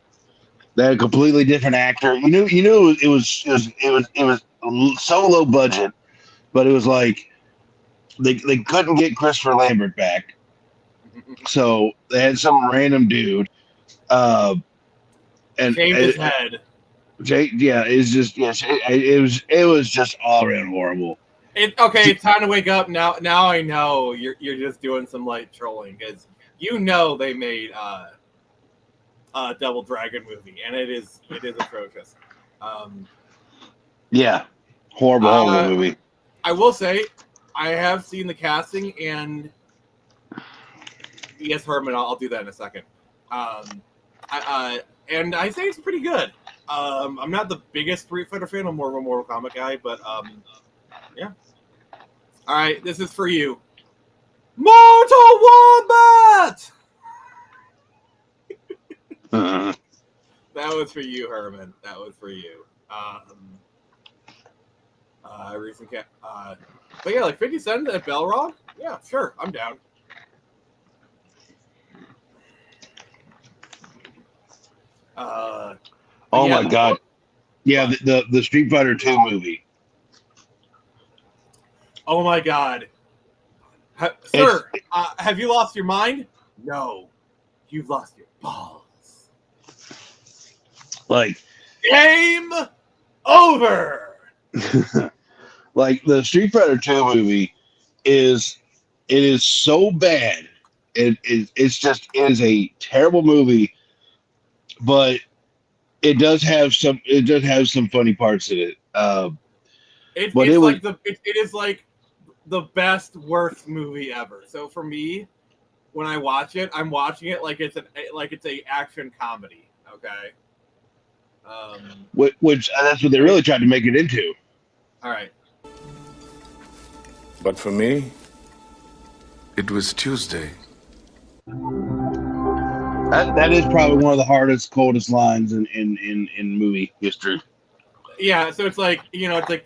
They had a completely different actor. You knew it was so low budget, but it was like they couldn't get Christopher Lambert back, so they had some random dude. And shaved his head. Jake, yeah, it's just yes, it was just all around horrible. Okay, it's time to wake up now. Now I know you're just doing some light trolling because you know they made a Double Dragon movie and it is atrocious. Yeah, horrible movie. I will say I have seen the casting and yes, Herman, I'll do that in a second. And I think it's pretty good. I'm not the biggest Street Fighter fan. I'm more of a Mortal Kombat guy, but yeah. All right, this is for you, Mortal Wombat. That was for you, Herman. That was for you. Recent cat. But yeah, like 50 Cent at Balrog. Yeah, sure, I'm down. Oh yeah, my god. Yeah, the Street Fighter 2 movie. Oh my god. Sir, have you lost your mind? No. You've lost your balls. Like Game over. like the Street Fighter 2 movie is so bad. It is a terrible movie, but it does have some funny parts in it. It is like the best worst movie ever. So for me, when I watch it, I'm watching it like it's a action comedy. Okay. Which that's what they really tried to make it into. All right. But for me, it was Tuesday. That is probably one of the hardest, coldest lines in movie history. Yeah, so it's like, you are the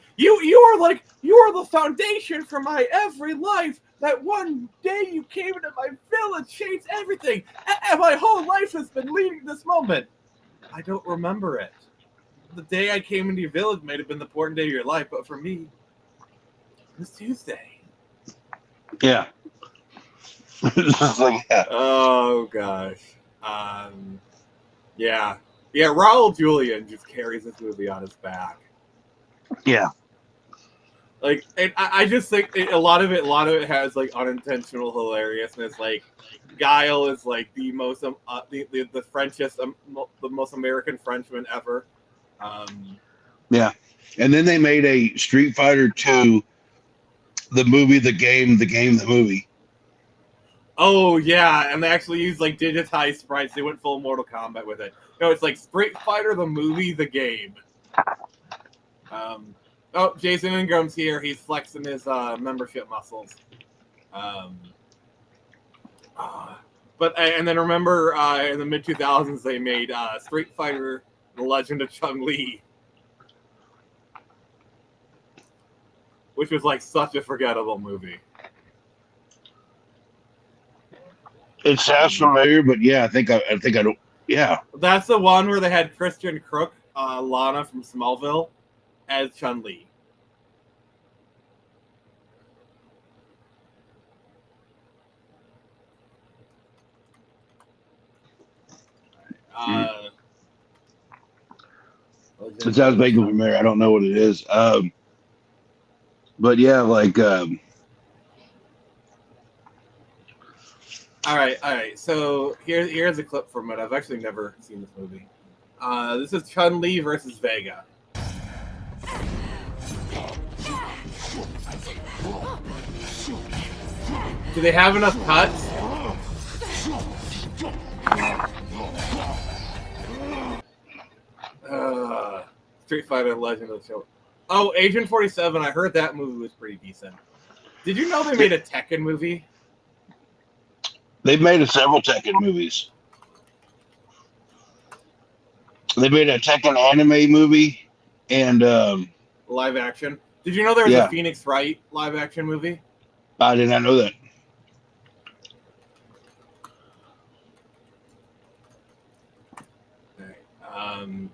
foundation for my every life. That one day you came into my village changed everything, and my whole life has been leading this moment. I don't remember it. The day I came into your village might have been the important day of your life, but for me, it was Tuesday. Yeah. Like, yeah. Oh gosh. Yeah. Yeah, Raul Julian just carries this movie on his back. Yeah. Like, and I just think a lot of it has like unintentional hilariousness. Like, Guile is like the most the Frenchest, the most American Frenchman ever. Yeah, and then they made a Street Fighter 2, the movie, the game, the movie. Oh yeah, and they actually used like digitized sprites. They went full Mortal Kombat with it. No, it's like Street Fighter the movie, the game. Oh, Jason Ingram's here. He's flexing his membership muscles. But and then remember in the mid 2000s they made Street Fighter: The Legend of Chun-Li, which was like such a forgettable movie. It sounds familiar, but yeah, I think I don't. Yeah, that's the one where they had Christian Crook, Lana from Smallville, as Chun-Li. It sounds vaguely familiar. I don't know what it is. But yeah, like. All right. So here's a clip from it. I've actually never seen this movie. This is Chun-Li versus Vega. Do they have enough cuts? Street Fighter: Legend of Chun-Li. Oh, Agent 47. I heard that movie was pretty decent. Did you know they made a Tekken movie? They've made several Tekken movies. They made a Tekken anime movie and live action. Did you know there was a Phoenix Wright live action movie? I did not know that. Okay.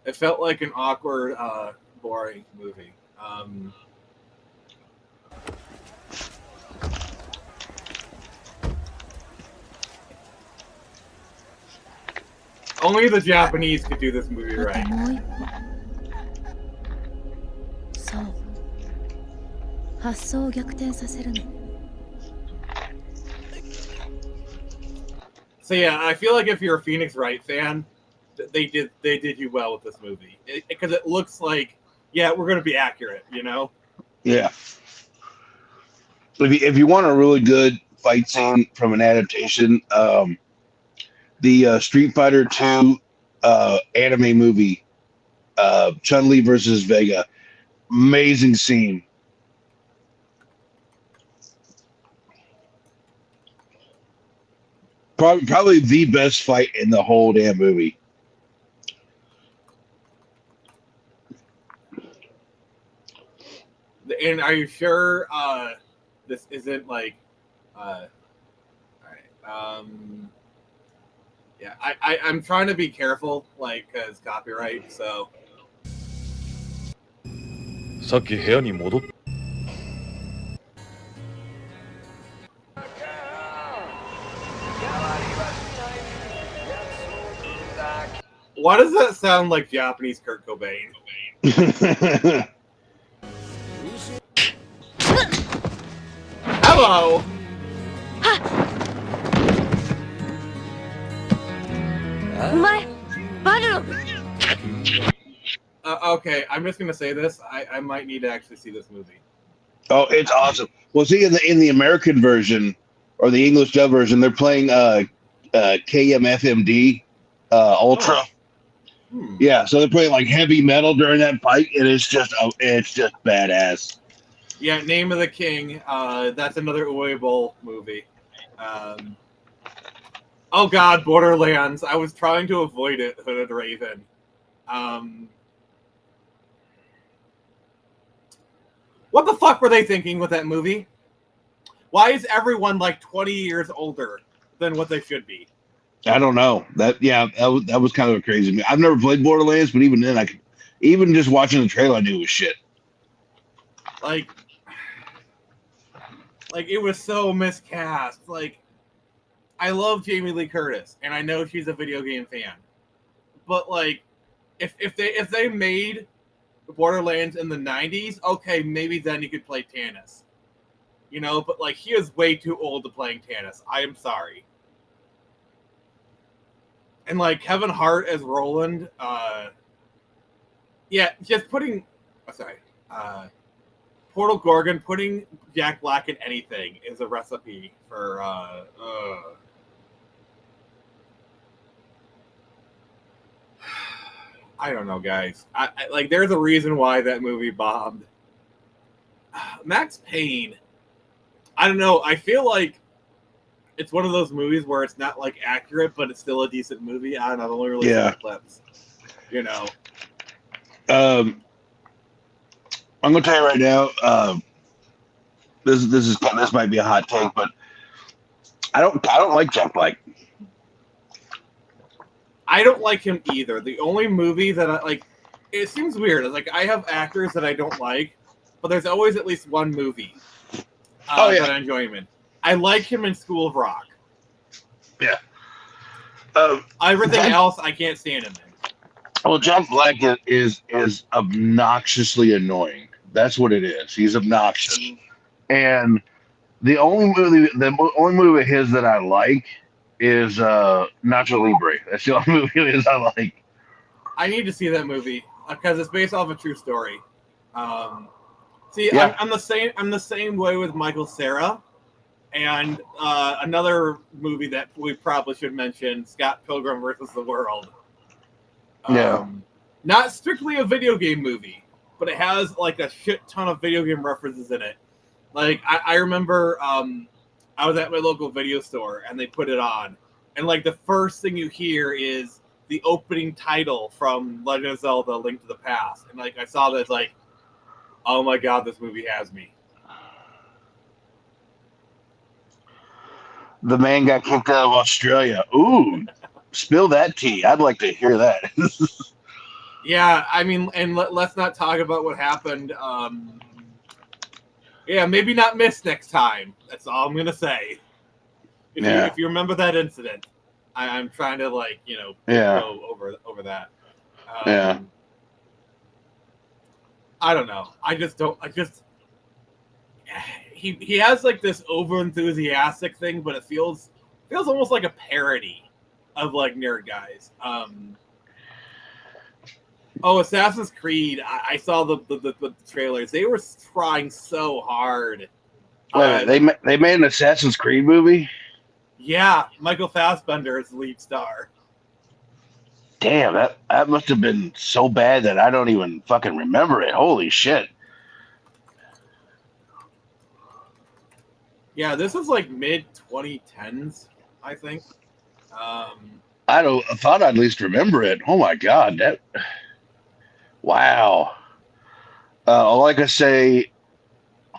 It felt like an awkward, boring movie. Only the Japanese could do this movie あと right. もう一歩。そう。発想を逆転させるの。So yeah, I feel like if you're a Phoenix Wright fan, they did you well with this movie because it looks like, yeah, we're going to be accurate, you know? Yeah. If you want a really good fight scene from an adaptation, the Street Fighter 2 anime movie, Chun-Li versus Vega, amazing scene. Probably the best fight in the whole damn movie. And are you sure this isn't like all right, yeah, I'm trying to be careful, like, because copyright, so さっき部屋に戻っ why does that sound like Japanese Kurt Cobain? Hello. Okay, I'm just gonna say this. I might need to actually see this movie. Oh, it's awesome. Well, see, in the American version or the English dub version, they're playing KMFMD Ultra. Yeah, so they're playing like heavy metal during that fight, and it's just badass. Yeah, Name of the King. That's another Uwe movie. Oh God, Borderlands. I was trying to avoid it. Hooded Raven. What the fuck were they thinking with that movie? Why is everyone like 20 years older than what they should be? I don't know. That was kind of a crazy movie. I've never played Borderlands, but even then, even just watching the trailer, I knew it was shit. Like it was so miscast. Like, I love Jamie Lee Curtis, and I know she's a video game fan, but like, if they made Borderlands in the 90s, okay, maybe then you could play Tannis, you know. But like, he is way too old to playing Tannis. I am sorry. And like Kevin Hart as Roland, yeah, just putting, Portal Gorgon, putting Jack Black in anything is a recipe for, I don't know, guys. I like, there's a reason why that movie bombed. Max Payne, I don't know. I feel like it's one of those movies where it's not like accurate, but it's still a decent movie. I don't know. I've only really seen clips, you know. I'm gonna tell you right now. This might be a hot take, but I don't like Jack Black. I don't like him either. The only movie that I like, it seems weird. It's like I have actors that I don't like, but there's always at least one movie that I enjoy him in. I like him in School of Rock. Yeah. Everything else I can't stand him in. Well, Jack Black is obnoxiously annoying. That's what it is. He's obnoxious. And the only movie of his that I like is Nacho Libre. That's the only movie of his I like. I need to see that movie because it's based off a true story. I'm the same way with Michael Cera. And another movie that we probably should mention, Scott Pilgrim versus the World. Not strictly a video game movie, but it has like a shit ton of video game references in it. Like I remember I was at my local video store and they put it on, and like the first thing you hear is the opening title from Legend of Zelda: Link to the Past, and like I saw that, it's like, oh my God, this movie has me. The man got kicked out of Australia. Ooh, spill that tea. I'd like to hear that. Yeah, I mean, and let's not talk about what happened. Yeah, maybe not miss next time. That's all I'm gonna say. If you remember that incident. I'm trying to Yeah. go over that. Yeah. I don't know. He has like this over enthusiastic thing, but it feels almost like a parody of like Nerd Guys. Assassin's Creed. I saw the trailers. They were trying so hard. Wait a minute, they made an Assassin's Creed movie? Yeah, Michael Fassbender is the lead star. Damn, that must have been so bad that I don't even fucking remember it. Holy shit. Yeah, this is like mid 2010s, I think. I thought I'd at least remember it. Oh my god, wow. All I can say,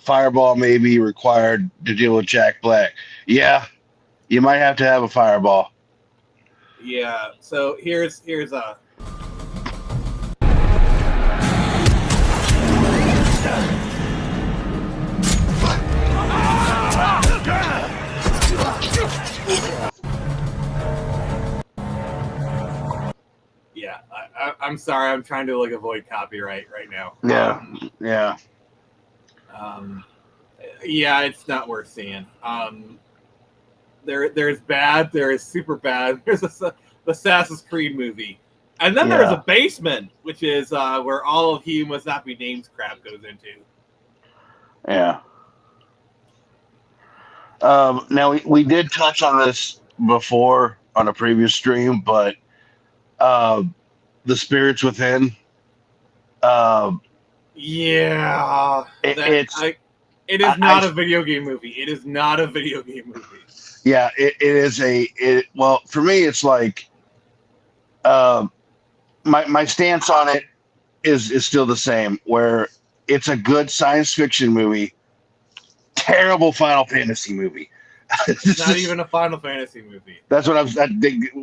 Fireball may be required to deal with Jack Black. Yeah, you might have to have a Fireball. Yeah. So here's a. Yeah, I'm sorry. I'm trying to avoid copyright right now. Yeah, yeah. Yeah, it's not worth seeing. There's bad. There is super bad. There's the Assassin's Creed movie, and then there's a basement, which is where all of He Who Must Not Be Named crap goes into. Yeah. Now we did touch on this before on a previous stream, but the Spirits Within. Yeah, it is not a video game movie. It is not a video game movie. Yeah, it is well, for me, it's like my stance on it is still the same, where it's a good science fiction movie, terrible Final Fantasy movie. It's not even a Final Fantasy movie. That's what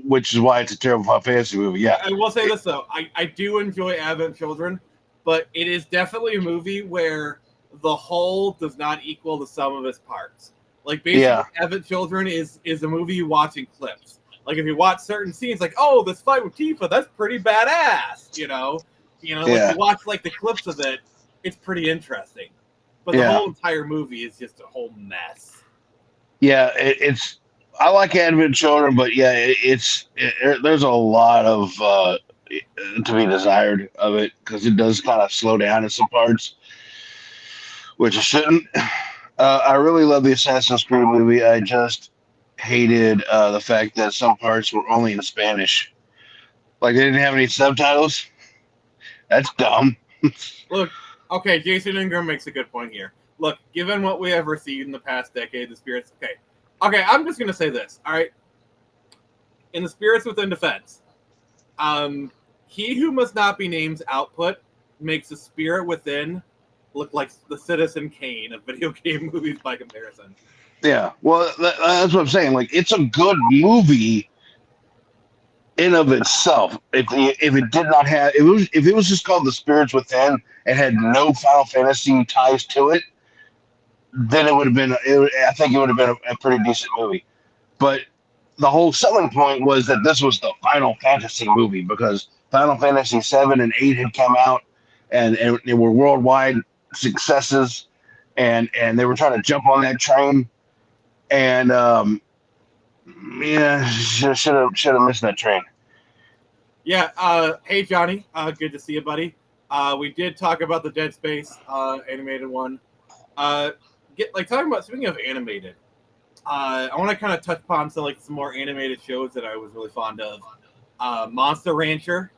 which is why it's a terrible Final Fantasy movie. Yeah, I will say this though, I do enjoy Advent Children, but it is definitely a movie where the whole does not equal the sum of its parts. Like basically, Advent Children is a movie you watch in clips. Like if you watch certain scenes, like this fight with Tifa, that's pretty badass. Like you watch like the clips of it, it's pretty interesting. But the whole entire movie is just a whole mess. Yeah, I like Advent Children, but yeah, there's a lot of to be desired of it because it does kind of slow down in some parts, which it shouldn't. I really love the Assassin's Creed movie. I just hated the fact that some parts were only in Spanish. Like they didn't have any subtitles. That's dumb. Look, okay, Jason Ingram makes a good point here. Look, given what we have received in the past decade, the Spirits... Okay, I'm just going to say this, all right? In the Spirits Within defense, He Who Must Not Be Named's output makes the Spirit Within look like the Citizen Kane of video game movies by comparison. Yeah, well, that's what I'm saying. Like, it's a good movie in of itself. If it did not have... If it was just called The Spirits Within and had no Final Fantasy ties to it, then it would have been. I think it would have been a pretty decent movie. But the whole selling point was that this was the Final Fantasy movie because Final Fantasy 7 and 8 had come out and they were worldwide successes, and they were trying to jump on that train. And should have missed that train. Yeah. Hey Johnny. Good to see you, buddy. We did talk about the Dead Space animated one. Speaking of animated, I want to kind of touch upon some more animated shows that I was really fond of. Monster Rancher,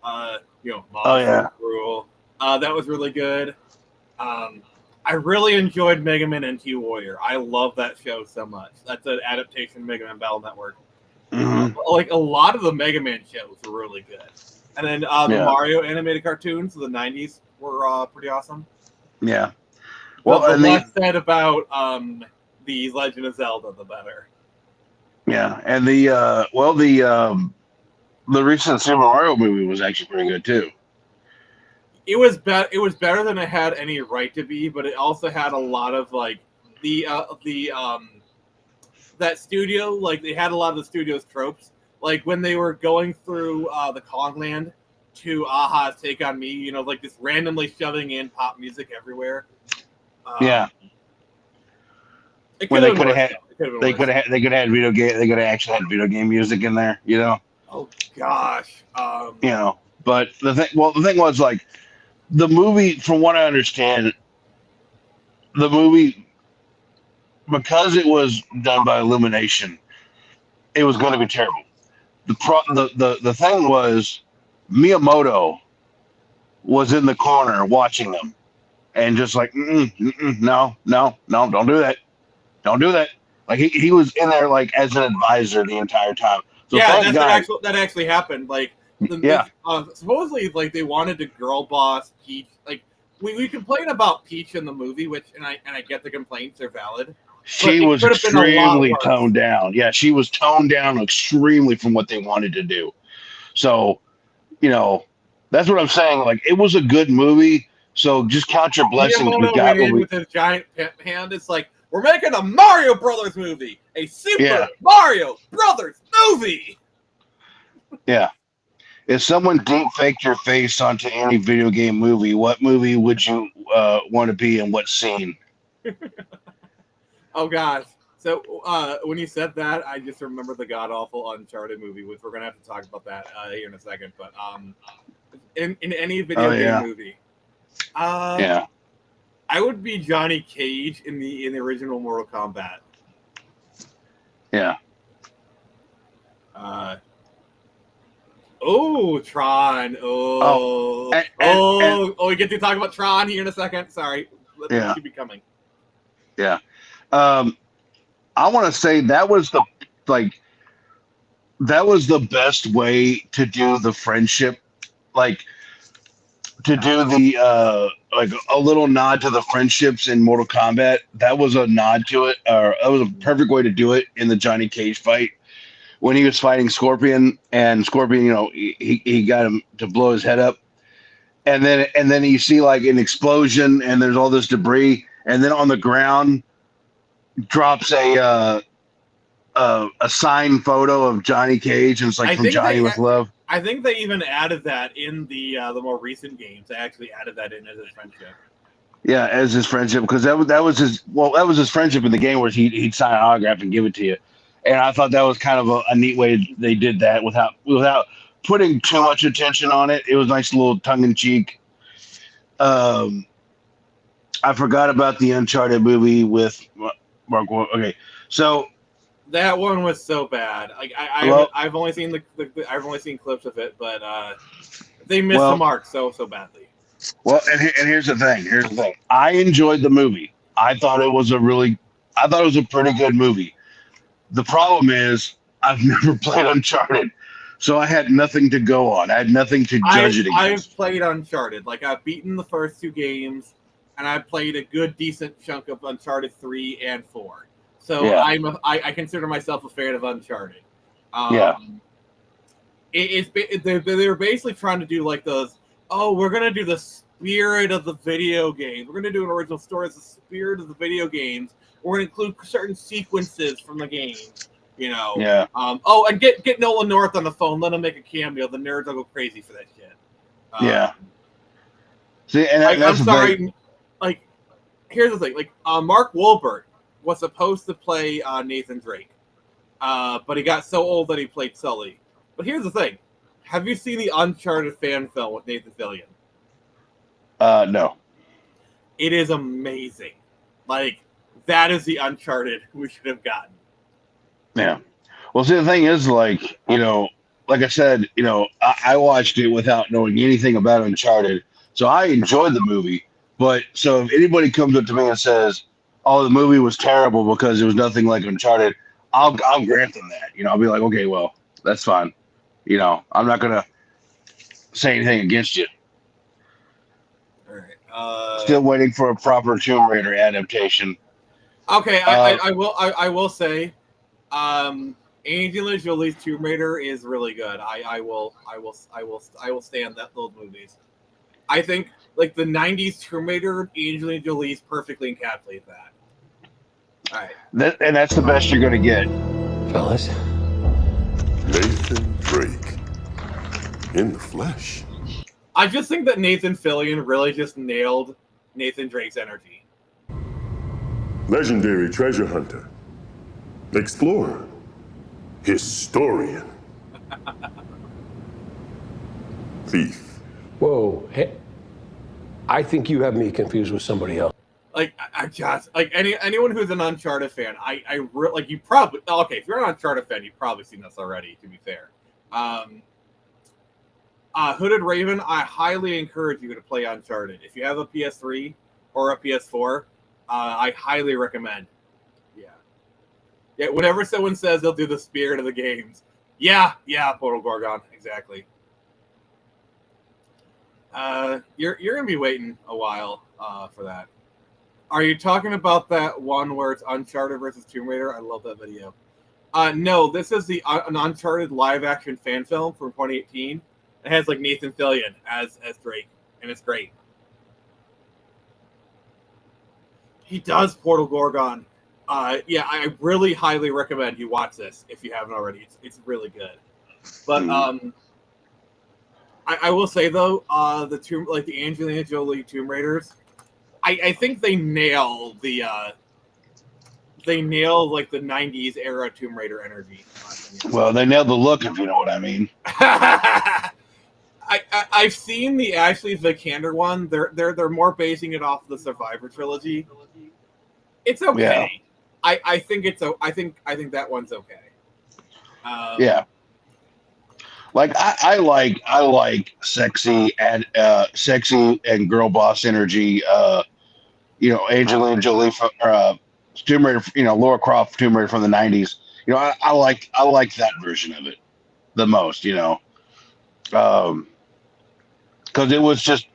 Monster Rule. That was really good. I really enjoyed Mega Man NT Warrior. I love that show so much. That's an adaptation of Mega Man Battle Network. A lot of the Mega Man shows were really good. And then the Mario animated cartoons of the 90s were pretty awesome. Yeah. Well, the less said about the Legend of Zelda, the better. Yeah, and the recent Super Mario movie was actually pretty good too. It was better than it had any right to be, but it also had a lot of the that studio, like they had a lot of the studio's tropes. Like when they were going through the Kongland to Aha's Take on Me, you know, like just randomly shoving in pop music everywhere. Yeah. When they could have had, they could have had video game. They could have actually had video game music in there. You know. Oh gosh. You know, but the thing was like the movie. From what I understand, the movie, because it was done by Illumination, it was going to be terrible. The thing was, Miyamoto was in the corner watching them, and just like, no, don't do that, don't do that. Like he was in there like as an advisor the entire time. So yeah, that actually happened. Like, supposedly, like they wanted to girl boss Peach. Like we complain about Peach in the movie, which and I get the complaints; they're valid. She was extremely toned down. Yeah, she was toned down extremely from what they wanted to do. So, you know, that's what I'm saying. Like, it was a good movie. So just count your blessings. We got with his giant hand. It's like, we're making a Mario Brothers movie, a Super Mario Brothers movie. Yeah. If someone deep faked your face onto any video game movie, what movie would you want to be in? What scene? Oh gosh. So when you said that, I just remember the god awful Uncharted movie, which we're gonna have to talk about that here in a second. But in any video game movie, I would be Johnny Cage in the original Mortal Kombat. Yeah. Tron. We get to talk about Tron here in a second. Sorry, let me be coming. Yeah. I want to say that was the best way to do the friendship, like to do the like a little nod to the friendships in Mortal Kombat. That was a nod to it, or that was a perfect way to do it in the Johnny Cage fight when he was fighting Scorpion, and Scorpion, you know, he got him to blow his head up, and then you see like an explosion, and there's all this debris, and then on the ground drops a signed photo of Johnny Cage, and it's like from Johnny with Love. I think they even added that in the more recent games. They actually added that in as his friendship. Yeah, as his friendship, because that was his friendship in the game, where he'd sign an autograph and give it to you. And I thought that was kind of a neat way they did that without putting too much attention on it. It was a nice little tongue in cheek. I forgot about the Uncharted movie with Mark. Okay, so that one was so bad. Like I've only seen I've only seen clips of it, but they missed the mark so badly. Well, and here's the thing. I enjoyed the movie. I thought it was a pretty good movie. The problem is I've never played Uncharted, so I had nothing to go on. I had nothing to judge it against. I've played Uncharted. Like I've beaten the first two games, and I played a good decent chunk of Uncharted 3 and 4. So I consider myself a fan of Uncharted. They're basically trying to do like those. Oh, we're gonna do the spirit of the video game. We're gonna do an original story as the spirit of the video games. We're gonna include certain sequences from the game. You know. Yeah. And get Nolan North on the phone. Let him make a cameo. The nerds will go crazy for that shit. See, and I'm sorry. Like, here's the thing. Like, Mark Wahlberg was supposed to play Nathan Drake, but he got so old that he played Sully. But here's the thing: have you seen the Uncharted fan film with Nathan Fillion? No. It is amazing. Like, that is the Uncharted we should have gotten. Yeah. Well, see, the thing is, like, you know, like I said, you know, I watched it without knowing anything about Uncharted, so I enjoyed the movie. But so if anybody comes up to me and says, "Oh, the movie was terrible because it was nothing like Uncharted," I'll grant them that. You know, I'll be like, "Okay, well, that's fine." You know, I'm not gonna say anything against you. All right. Still waiting for a proper Tomb Raider adaptation. Okay, I will say, Angelina Jolie's Tomb Raider is really good. I will stand those movies. I think like the '90s Tomb Raider, Angelina Jolie's perfectly encapsulates that. All right. And that's the best you're going to get. Fellas. Nathan Drake. In the flesh. I just think that Nathan Fillion really just nailed Nathan Drake's energy. Legendary treasure hunter. Explorer. Historian. Thief. Whoa. Hey, I think you have me confused with somebody else. Like I just like anyone who's an Uncharted fan, like you probably okay. If you're an Uncharted fan, you've probably seen this already. To be fair, Hooded Raven, I highly encourage you to play Uncharted. If you have a PS3 or a PS4, I highly recommend. Yeah. Whenever someone says they'll do the spirit of the games, yeah, Portal Gorgon, exactly. You're gonna be waiting a while for that. Are you talking about that one where it's Uncharted versus Tomb Raider? I love that video. No, this is an Uncharted live-action fan film from 2018. It has like Nathan Fillion as Drake, and it's great. He does Portal Gorgon. Yeah, I really highly recommend you watch this if you haven't already. It's really good. But I will say though, the Angelina Jolie Tomb Raiders, I think they nail the like the 90s era Tomb Raider energy. Well, they nailed the look, if you know what I mean. I've seen the Ashley Vikander one. They're more basing it off the Survivor trilogy. It's okay. Yeah. I think that one's okay. Yeah. Like I like sexy and girl boss energy. Angelina Jolie from Tomb Raider. Lara Croft Tomb Raider from the 90s. I like that version of it the most. Because it was just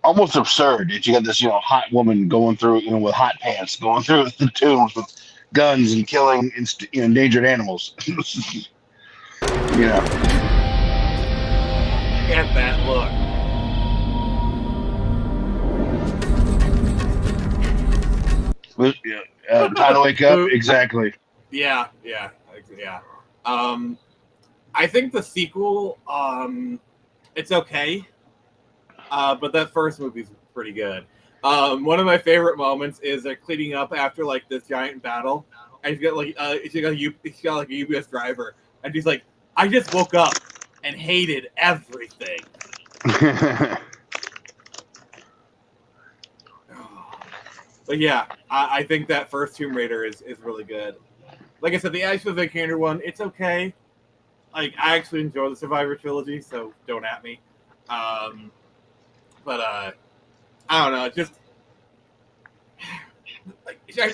almost absurd that you got this hot woman going through with hot pants going through the tombs with guns and killing endangered animals. Get that look. Time to wake up. Exactly. Yeah. I think the sequel, it's okay. But that first movie's pretty good. One of my favorite moments is they're cleaning up after like this giant battle, and she's got like a UPS driver, and she's like, "I just woke up and hated everything." But yeah, I think that first Tomb Raider is really good. Like I said, the Ashley Vikander one, it's okay. Like I actually enjoy the Survivor trilogy, so don't at me. But I don't know. Just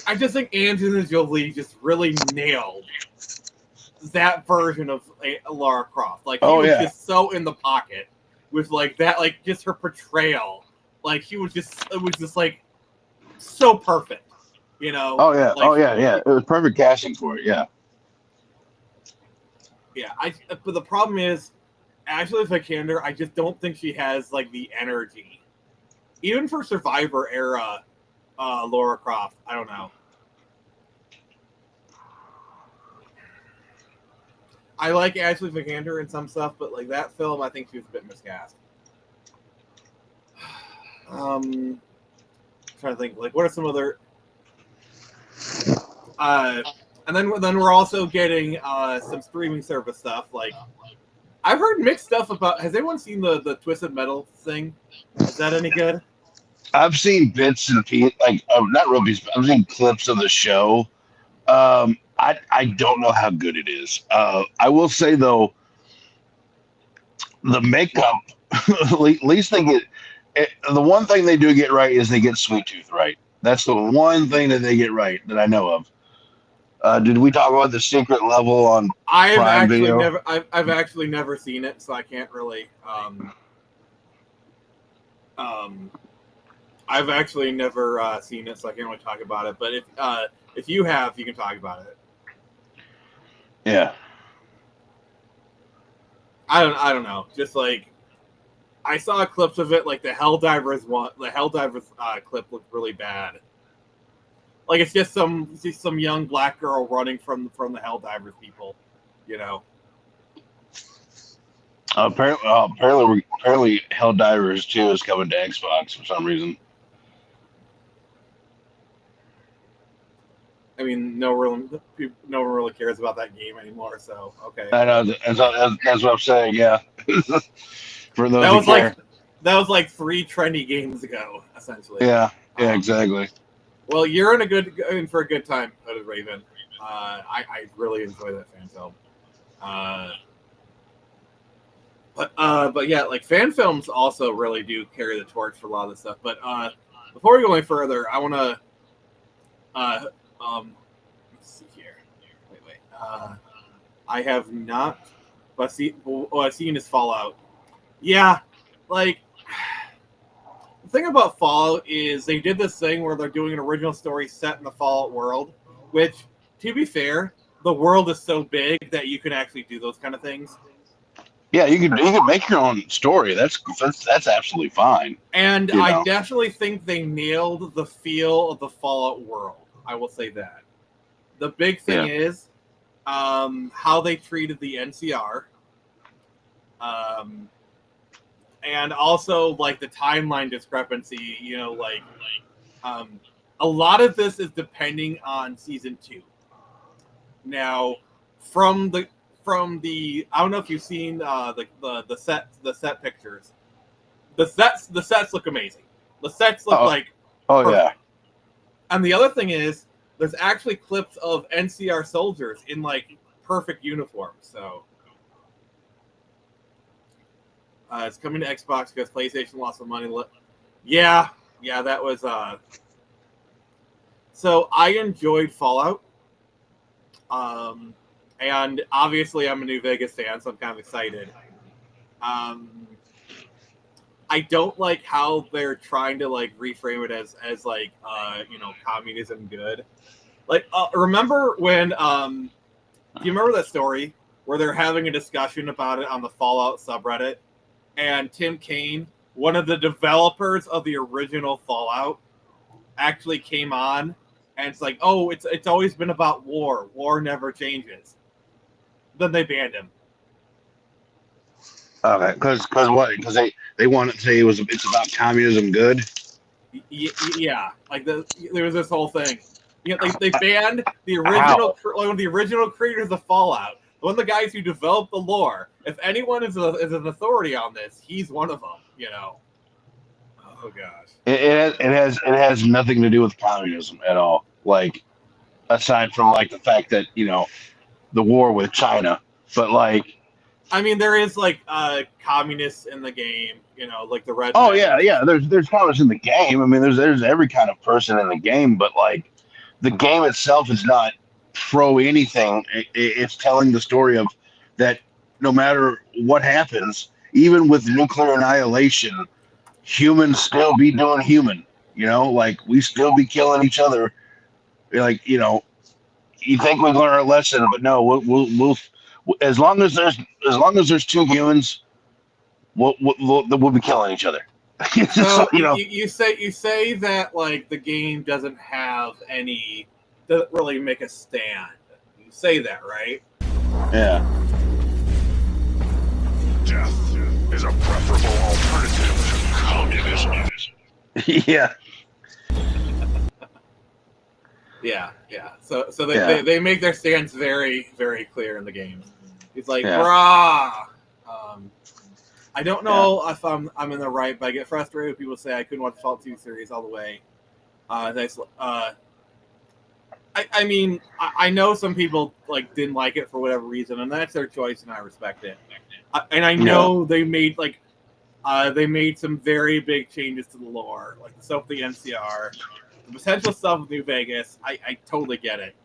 I just think Angelina Jolie just really nailed that version of Lara Croft. Like, he was just so in the pocket with like that, like just her portrayal. Like it was just like so perfect, Oh yeah, yeah. It was perfect casting for it. Yeah. Yeah, but the problem is, Ashley Vikander, I just don't think she has like the energy, even for Survivor era Lara Croft. I don't know. I like Ashley Vikander in some stuff, but like that film, I think she was a bit miscast. I'm trying to think, like, what are some other? And then we're also getting some streaming service stuff. Like, I've heard mixed stuff about. Has anyone seen the Twisted Metal thing? Is that any good? I've seen bits and pieces, like not real pieces, but I've seen clips of the show. I don't know how good it is. I will say though, the makeup, at least they get the one thing they do get right is they get Sweet Tooth right. That's the one thing that they get right that I know of. Did we talk about the secret level on Prime Video? I've actually never seen it, so I can't really. I've actually never seen it, so I can't really talk about it. But if you have, you can talk about it. Yeah. I don't know. Just like I saw clips of it, like the Helldivers one. The Helldivers clip looked really bad. Like it's just some young black girl running from the Helldivers people, you know. Apparently, Helldivers 2 is coming to Xbox for some reason. I mean, no one really cares about that game anymore. So okay. I know that's what I'm saying. Yeah, for those That who was care. like 3 trendy games ago, essentially. Yeah, exactly. Well, you're in for a good time, Hooded Raven. I really enjoy that fan film. But yeah, like fan films also really do carry the torch for a lot of this stuff. But before we go any further, I want to let's see here. Wait. I have not, but I've seen is Fallout. Yeah, like the thing about Fallout is they did this thing where they're doing an original story set in the Fallout world, which, to be fair, the world is so big that you can actually do those kind of things. Yeah, you can make your own story. That's absolutely fine. And I definitely think they nailed the feel of the Fallout world. I will say that. The big thing is how they treated the NCR. And also like the timeline discrepancy, you know, like a lot of this is depending on season 2. Now, from the I don't know if you've seen the set pictures. The sets look amazing. The sets look like perfect. Yeah. And the other thing is there's actually clips of NCR soldiers in like perfect uniforms. So it's coming to Xbox because PlayStation lost some money. Yeah, that was so I enjoyed Fallout. And obviously I'm a New Vegas fan, so I'm kind of excited. I don't like how they're trying to like reframe it as like communism good. Like remember when do you remember that story where they're having a discussion about it on the Fallout subreddit, and Tim Kaine, one of the developers of the original Fallout, actually came on and it's like, oh, it's always been about war. War never changes. Then they banned him. Okay, because what? Because they want to say it's about communism good. Yeah, like there was this whole thing. You know, they banned the original one of the original creators of Fallout, one of the guys who developed the lore. If anyone is an authority on this, he's one of them. You know. Oh gosh. It has nothing to do with communism at all. Like aside from like the fact that the war with China, but like. I mean, there is like communists in the game, like the red. Oh yeah. There's communists in the game. I mean, there's every kind of person in the game, but like the game itself is not pro anything. It's telling the story of that no matter what happens, even with nuclear annihilation, humans still be doing human. Like we still be killing each other. Like you think we learn our lesson, but no, we'll as long as there's 2 humans, we'll be killing each other. So, you say that like the game doesn't really make a stand. You say that, right? Yeah. Death is a preferable alternative to communism. Yeah. Yeah. So they make their stance very, very clear in the game. He's like, brah. I don't know if I'm in the right, but I get frustrated when people say I couldn't watch the Fallout 2 series all the way. I mean, I know some people like didn't like it for whatever reason, and that's their choice, and I respect it. And I know they made some very big changes to the lore, like the stuff with the NCR, the potential stuff with New Vegas. I totally get it.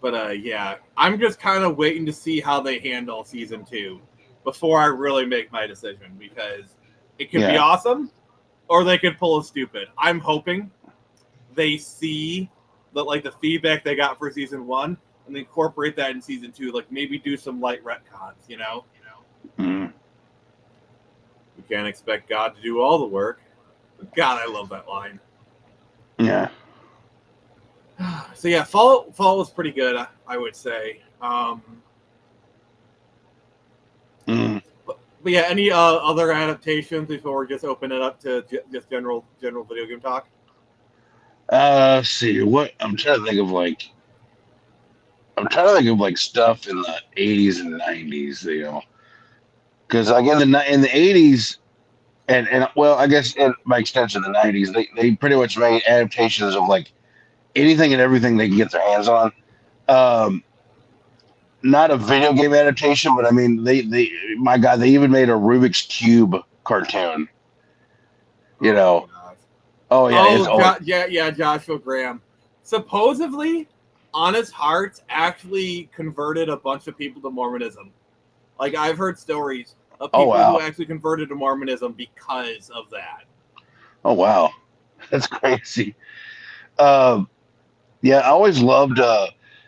But yeah, I'm just kind of waiting to see how they handle season 2 before I really make my decision, because it could be awesome or they could pull a stupid. I'm hoping they see the feedback they got for season 1 and incorporate that in season 2. Like maybe do some light retcons, Mm. You can't expect God to do all the work. God, I love that line. Yeah. So yeah, Fall was pretty good, I would say. But yeah, any other adaptations before we just open it up to just general video game talk? Let's see. What I'm trying to think of, stuff in the 80s and 90s, because like in the 80s and well, I guess by extension the 90s, they pretty much made adaptations of like anything and everything they can get their hands on. Not a video game adaptation, but I mean, they my God, they even made a Rubik's Cube cartoon. Oh yeah, yeah, Joshua Graham. Supposedly, Honest Hearts actually converted a bunch of people to Mormonism. Like I've heard stories of people who actually converted to Mormonism because of that. Oh wow, that's crazy. Yeah, I always loved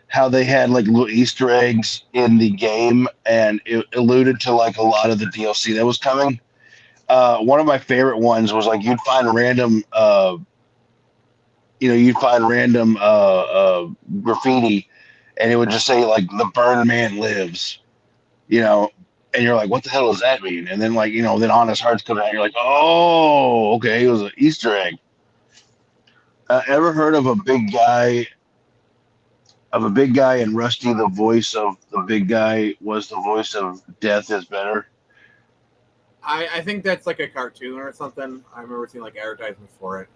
how they had like little Easter eggs in the game, and it alluded to like a lot of the DLC that was coming. One of my favorite ones was like you'd find random graffiti, and it would just say like "The Burned Man Lives," and you're like, what the hell does that mean? And then then Honest Hearts comes out, and you're like, oh, okay, it was an Easter egg. Ever heard of a big guy? And Rusty, the voice of the big guy, was the voice of Death Is Better. I think that's like a cartoon or something. I remember seeing like advertisements for it.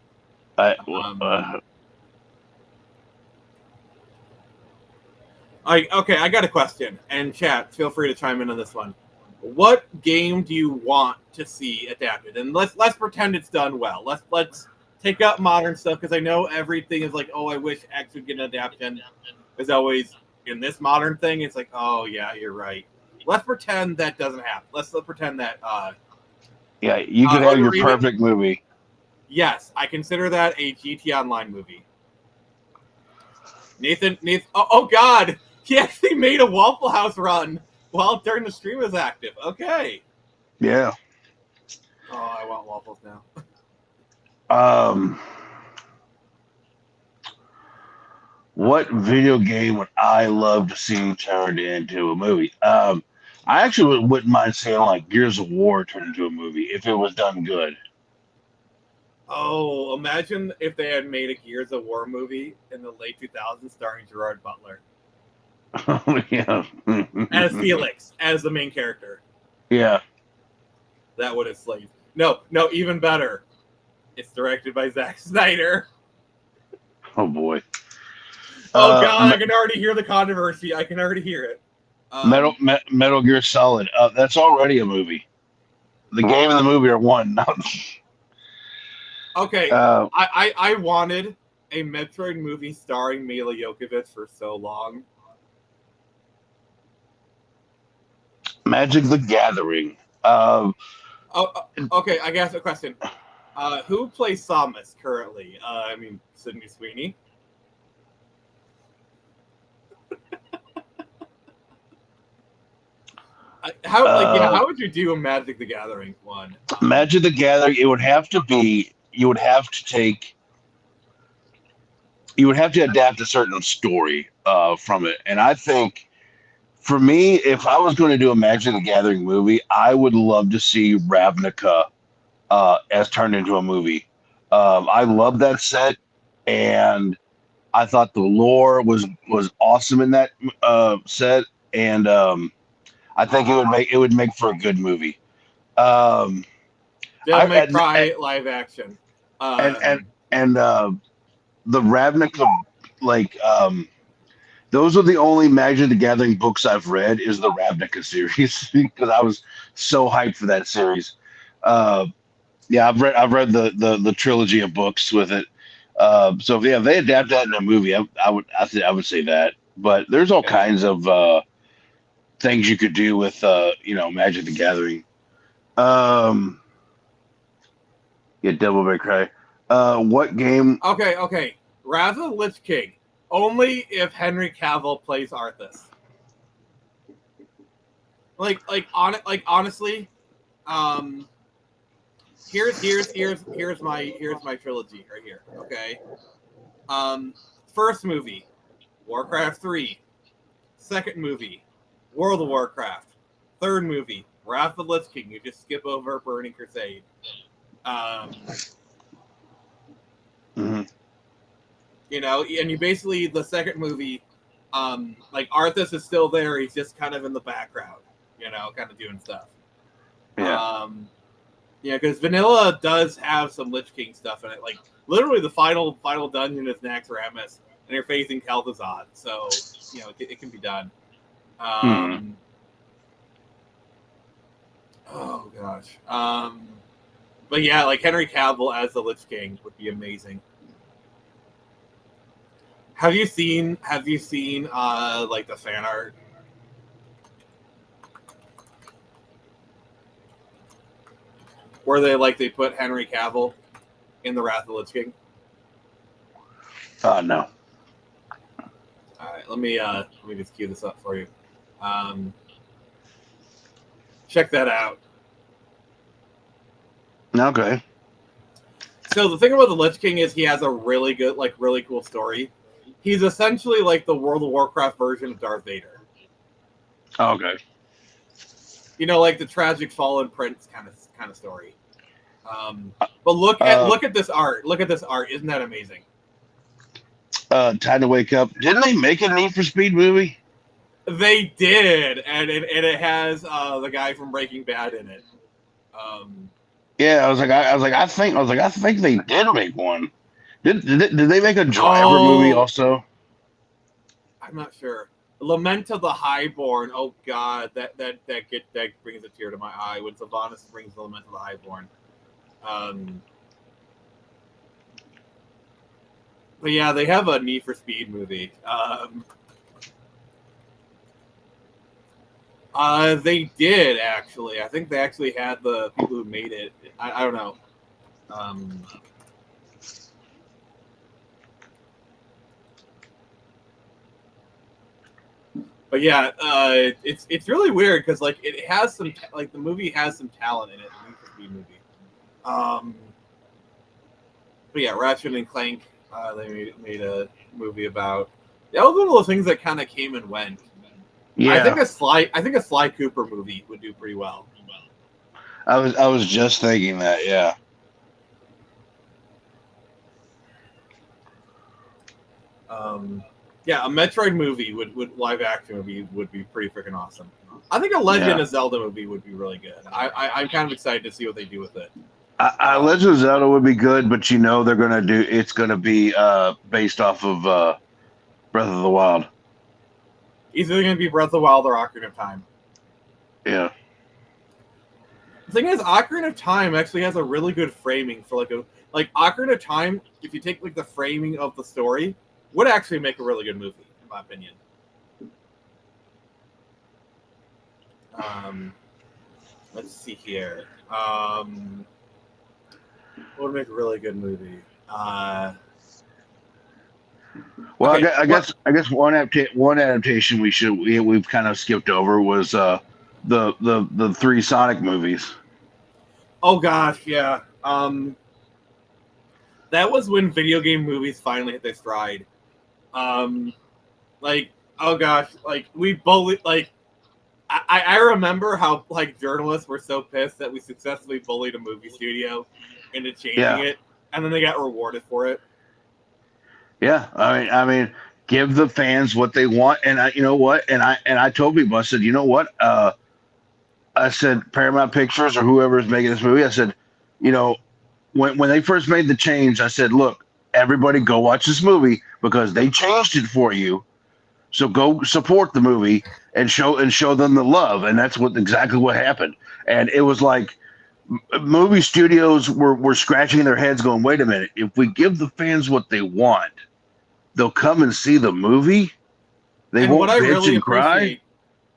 Okay, I got a question, and chat, feel free to chime in on this one. What game do you want to see adapted? And let's pretend it's done well. Let's take out modern stuff, because I know everything is like, oh, I wish X would get an adaptation. There's always in this modern thing, it's like, oh yeah, you're right. Let's pretend that doesn't happen. Let's pretend that. Yeah, you could have your perfect movie. Yes, I consider that a GT Online movie. Nathan. Oh God, he actually made a Waffle House run while during the stream was active. Okay. Yeah. Oh, I want waffles now. What video game would I love to see turned into a movie? I actually wouldn't mind seeing like Gears of War turned into a movie if it was done good. Oh, imagine if they had made a Gears of War movie in the late 2000s starring Gerard Butler. Oh, yeah. As Felix, as the main character. Yeah. That would have slayed. No, even better. It's directed by Zack Snyder. Oh, boy. Oh, God, I can already hear the controversy. I can already hear it. Metal Gear Solid. That's already a movie. The game and the movie are one. Okay, I wanted a Metroid movie starring Mila Jovovich for so long. Magic the Gathering. Okay, I guess a question. Who plays Samus currently? Sydney Sweeney. How would you do a Magic the Gathering one? Magic the Gathering, you would have to adapt a certain story from it. And I think for me, if I was going to do a Magic the Gathering movie, I would love to see Ravnica as turned into a movie. I love that set, and I thought the lore was awesome in that set, and I think it would make for a good movie. They'll make live action. And the Ravnica, those are the only Magic the Gathering books I've read is the Ravnica series because I was so hyped for that series. Yeah, I've read the trilogy of books with it. So if they adapt that in a movie, I would say that. But there's all kinds of things you could do with Magic the Gathering. Yeah, Devil May Cry. What game? Okay. Wrath of the Lich King. Only if Henry Cavill plays Arthas. Honestly, here's my trilogy right here. Okay. First movie, Warcraft 3. Second movie, World of Warcraft. Third movie, Wrath of the Lich King. You just skip over Burning Crusade. You know, and you basically, the second movie, like Arthas is still there. He's just kind of in the background, you know, kind of doing stuff. Yeah. Yeah, because Vanilla does have some Lich King stuff in it. Like, literally the final dungeon is Naxxramas, and you're facing Kel'Thuzad. So, you know, it can be done. Oh, gosh. But yeah, like Henry Cavill as the Lich King would be amazing. Have you seen like the fan art? Where they put Henry Cavill in the Wrath of the Lich King? No. All right, let me just cue this up for you. Check that out. Okay. So the thing about the Lich King is he has a really good, like, really cool story. He's essentially like the World of Warcraft version of Darth Vader. Okay. You know, like the tragic fallen prince kind of story. But look at this art. Look at this art. Isn't that amazing? Time to Wake Up. Didn't they make a Need for Speed movie? They did, and it has the guy from Breaking Bad in it. Yeah, I think they did make one. Did they make a Driver movie also? I'm not sure. Lament of the Highborn. Oh God, that brings a tear to my eye when Sylvanas brings the Lament of the Highborn. But yeah, they have a Need for Speed movie. They did actually. I think they actually had the people who made it. I don't know. But yeah, it's really weird because like it has some like the movie has some talent in it. The Need for Speed movie. But yeah, Ratchet and Clank. They made a movie about. That was one of those things that kind of came and went. Yeah, I think a Sly Cooper movie would do pretty well. I was just thinking that. Yeah. Yeah, a Metroid movie would live action movie would be pretty freaking awesome. I think a Legend of Zelda movie would be really good. I'm kind of excited to see what they do with it. Legend of Zelda would be good, but you know they're gonna do. It's gonna be based off of Breath of the Wild. Either going to be Breath of the Wild or Ocarina of Time. Yeah. The thing is, Ocarina of Time actually has a really good framing for like Ocarina of Time. If you take like the framing of the story, would actually make a really good movie, in my opinion. Let's see here. What would make a really good movie? Well, okay. I guess one adaptation we've kind of skipped over was the three Sonic movies. Oh gosh, yeah. That was when video game movies finally hit their stride. Like, oh gosh, like we bullied. Like, I remember how like journalists were so pissed that we successfully bullied a movie studio into changing it, and then they got rewarded for it. Yeah, I mean, give the fans what they want, and you know what? And I told people, I said, you know what? I said Paramount Pictures or whoever is making this movie, I said, you know, when they first made the change, I said, look, everybody go watch this movie because they changed it for you. So go support the movie and show them the love, and that's exactly what happened. And it was like movie studios were scratching their heads, going, "Wait a minute! If we give the fans what they want, they'll come and see the movie. They won't bitch and cry."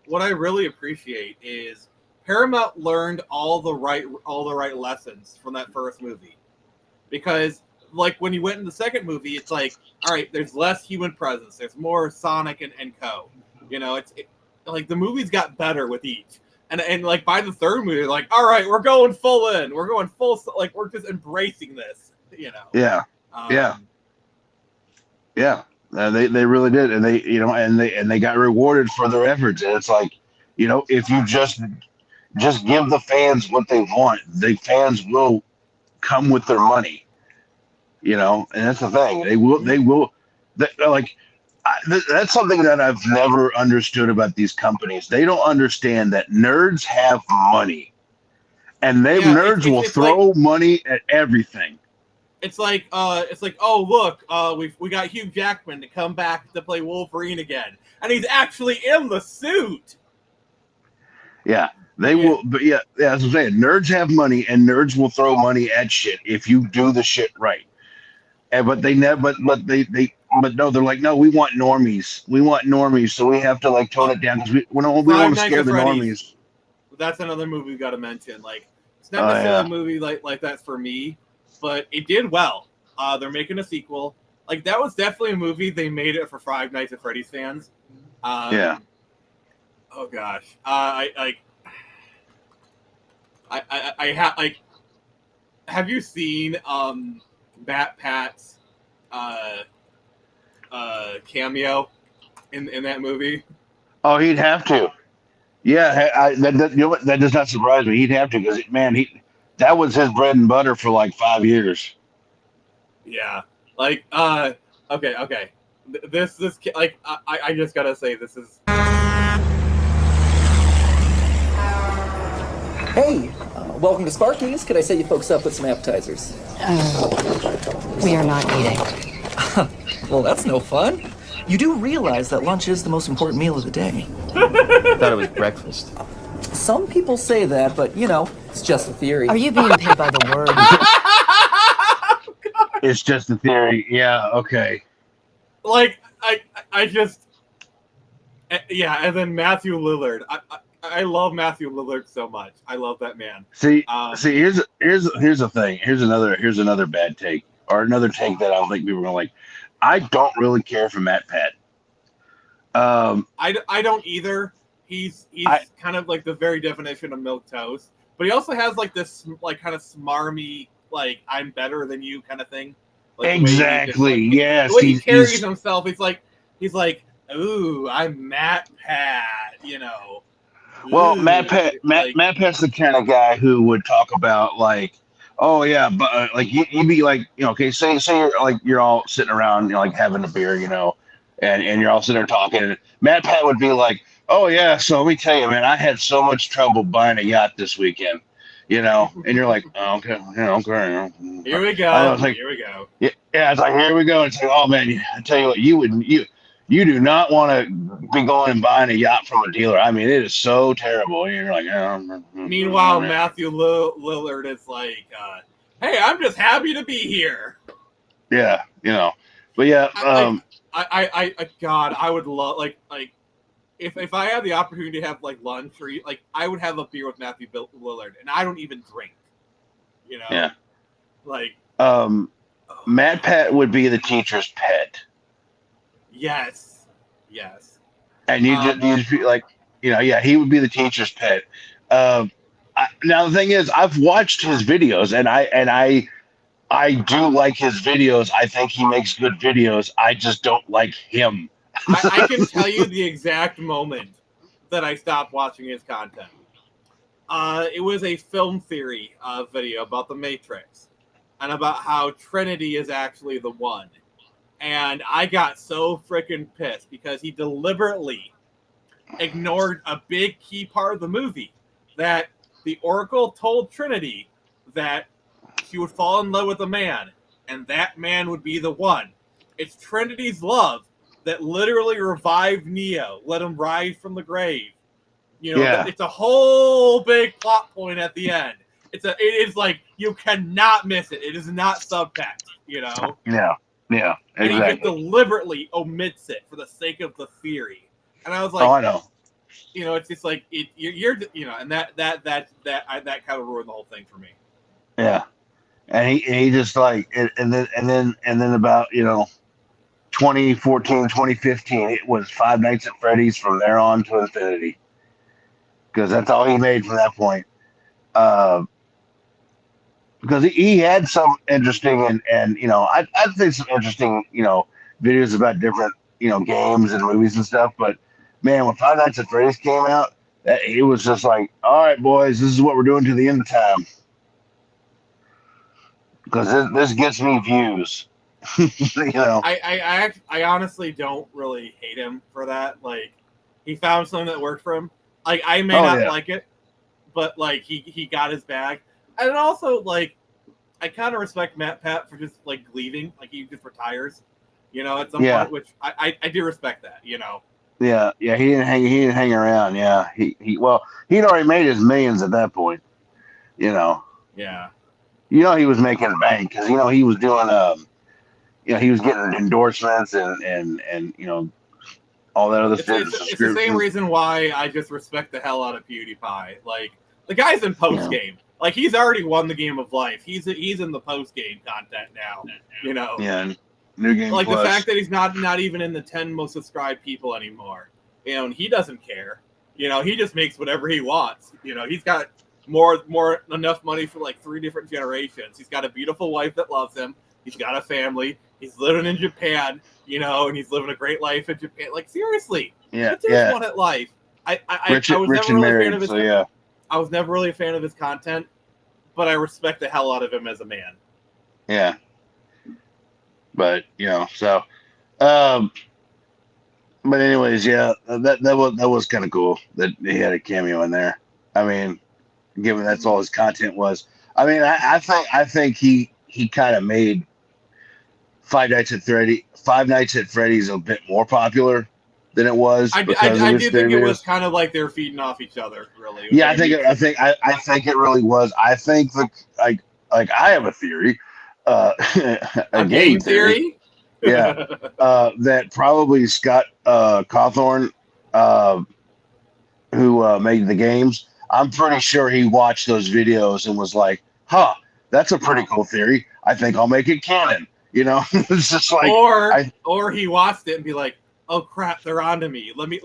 What I really appreciate is Paramount learned all the right lessons from that first movie, because like when you went in the second movie, it's like, all right, there's less human presence, there's more Sonic and Co. You know, like the movies got better with each, And like by the third movie, they're like, all right, we're going full in. We're going full, like we're just embracing this, you know. Yeah. Yeah. They really did, and they got rewarded for their efforts. And it's like, if you just give the fans what they want, the fans will come with their money. And that's the thing. They will. That's something that I've never understood about these companies. They don't understand that nerds have money, and nerds will throw money at everything. It's like, oh look, we got Hugh Jackman to come back to play Wolverine again, and he's actually in the suit. Yeah, they will. But yeah, as I'm saying, nerds have money, and nerds will throw money at shit if you do the shit right. But they never. But no, they're like, no, we want normies. We want normies, so we have to like tone it down because we don't want to scare the normies. That's another movie we got to mention. Like, it's not necessarily a movie like that for me, but it did well. They're making a sequel. Like, that was definitely a movie. They made it for Five Nights at Freddy's fans. Yeah. Oh gosh. I have like. Have you seen Pat's cameo in that movie? Oh, he'd have to. Yeah, that does not surprise me. He'd have to because that was his bread and butter for like 5 years. Yeah, like okay. This like I just gotta say this is. Hey, welcome to Sparky's. Could I set you folks up with some appetizers? We are not eating. Well, that's no fun. You do realize that lunch is the most important meal of the day. Thought it was breakfast. Some people say that, but it's just a theory. Are you being paid by the word? It's just a theory. Yeah. Okay. Like I just and then Matthew Lillard. I love Matthew Lillard so much. I love that man. See, here's the thing. Here's another bad take, or another take that I don't think people are gonna like. I don't really care for Matt Pat. I don't either. He's kind of like the very definition of milquetoast, but he also has like this like kind of smarmy like I'm better than you kind of thing. Like, exactly. Yes. The way he carries himself, he's like, ooh, I'm Matt Pat. Well, Ooh, Matt Pat's the kind of guy who would talk about like, oh yeah, but like you'd be like, okay, say you're all sitting around, like having a beer, and you're all sitting there talking. And Matt Pat would be like, oh yeah, so let me tell you, man, I had so much trouble buying a yacht this weekend, and you're like, oh, okay, okay. Here we go. Here we go. Yeah, it's like here we go. It's like, oh man, I tell you what, you do not want to be going and buying a yacht from a dealer. I mean, it is so terrible. You're like, Meanwhile, Matthew Lillard is like, hey, I'm just happy to be here. Yeah, but yeah. God, I would love like if I had the opportunity to have like lunch or eat, like I would have a beer with Matthew Lillard, and I don't even drink. Yeah. Like. Matt Pat would be the teacher's pet. Yes. And you just be like, he would be the teacher's pet. Now the thing is, I've watched his videos, and I do like his videos. I think he makes good videos. I just don't like him. I can tell you the exact moment that I stopped watching his content. It was a film theory video about the Matrix and about how Trinity is actually the one. And I got so freaking pissed because he deliberately ignored a big key part of the movie, that the Oracle told Trinity that she would fall in love with a man, and that man would be the one. It's Trinity's love that literally revived Neo, let him rise from the grave. It's a whole big plot point at the end. It is like, you cannot miss it. It is not subtext, Yeah, exactly. And he just deliberately omits it for the sake of the theory. And I was like, oh, I know. It's just like you're and that kind of ruined the whole thing for me. Yeah, and he just like, and then about 2014, 2015, it was Five Nights at Freddy's from there on to infinity. because that's all he made from that point. Because he had some interesting and I'd say some interesting videos about different games and movies and stuff. But man, when Five Nights at Freddy's came out, it was just like, all right, boys, this is what we're doing to the end of time. Because this gets me views. I honestly don't really hate him for that. Like, he found something that worked for him. Like, I may not like it, but like he got his bag. And also, like, I kind of respect Matt Pat for just like leaving. Like, he just retires, at some point, which I do respect that. Yeah, he didn't hang around. Yeah, he'd already made his millions at that point. Yeah. He was making a bank because he was doing he was getting endorsements and all that other stuff. It's the same reason why I just respect the hell out of PewDiePie. Like, the guy's in post game. Like, he's already won the game of life. He's in the post game content now. Yeah, new game. Like plus. The fact that he's not even in the 10 most subscribed people anymore. And he doesn't care. He just makes whatever he wants. He's got more enough money for like 3 different generations. He's got a beautiful wife that loves him. He's got a family. He's living in Japan, and he's living a great life in Japan. Like, seriously, yeah, just wanted life. I was never really a fan of his. I was never really a fan of his content, but I respect the hell out of him as a man. Yeah, but but anyways, yeah, that was kind of cool that he had a cameo in there. I mean, given that's all his content was. I mean, I think he kind of made Five Nights at Freddy's a bit more popular than it was. I do think it was kind of like they're feeding off each other, really. Yeah, I think it really was. I think I have a theory, a game theory. Yeah, that probably Scott Cawthorn, who made the games. I'm pretty sure he watched those videos and was like, "Huh, that's a pretty cool theory. I think I'll make it canon." It's just like, or he watched it and be like, "Oh crap, they're onto me. Let me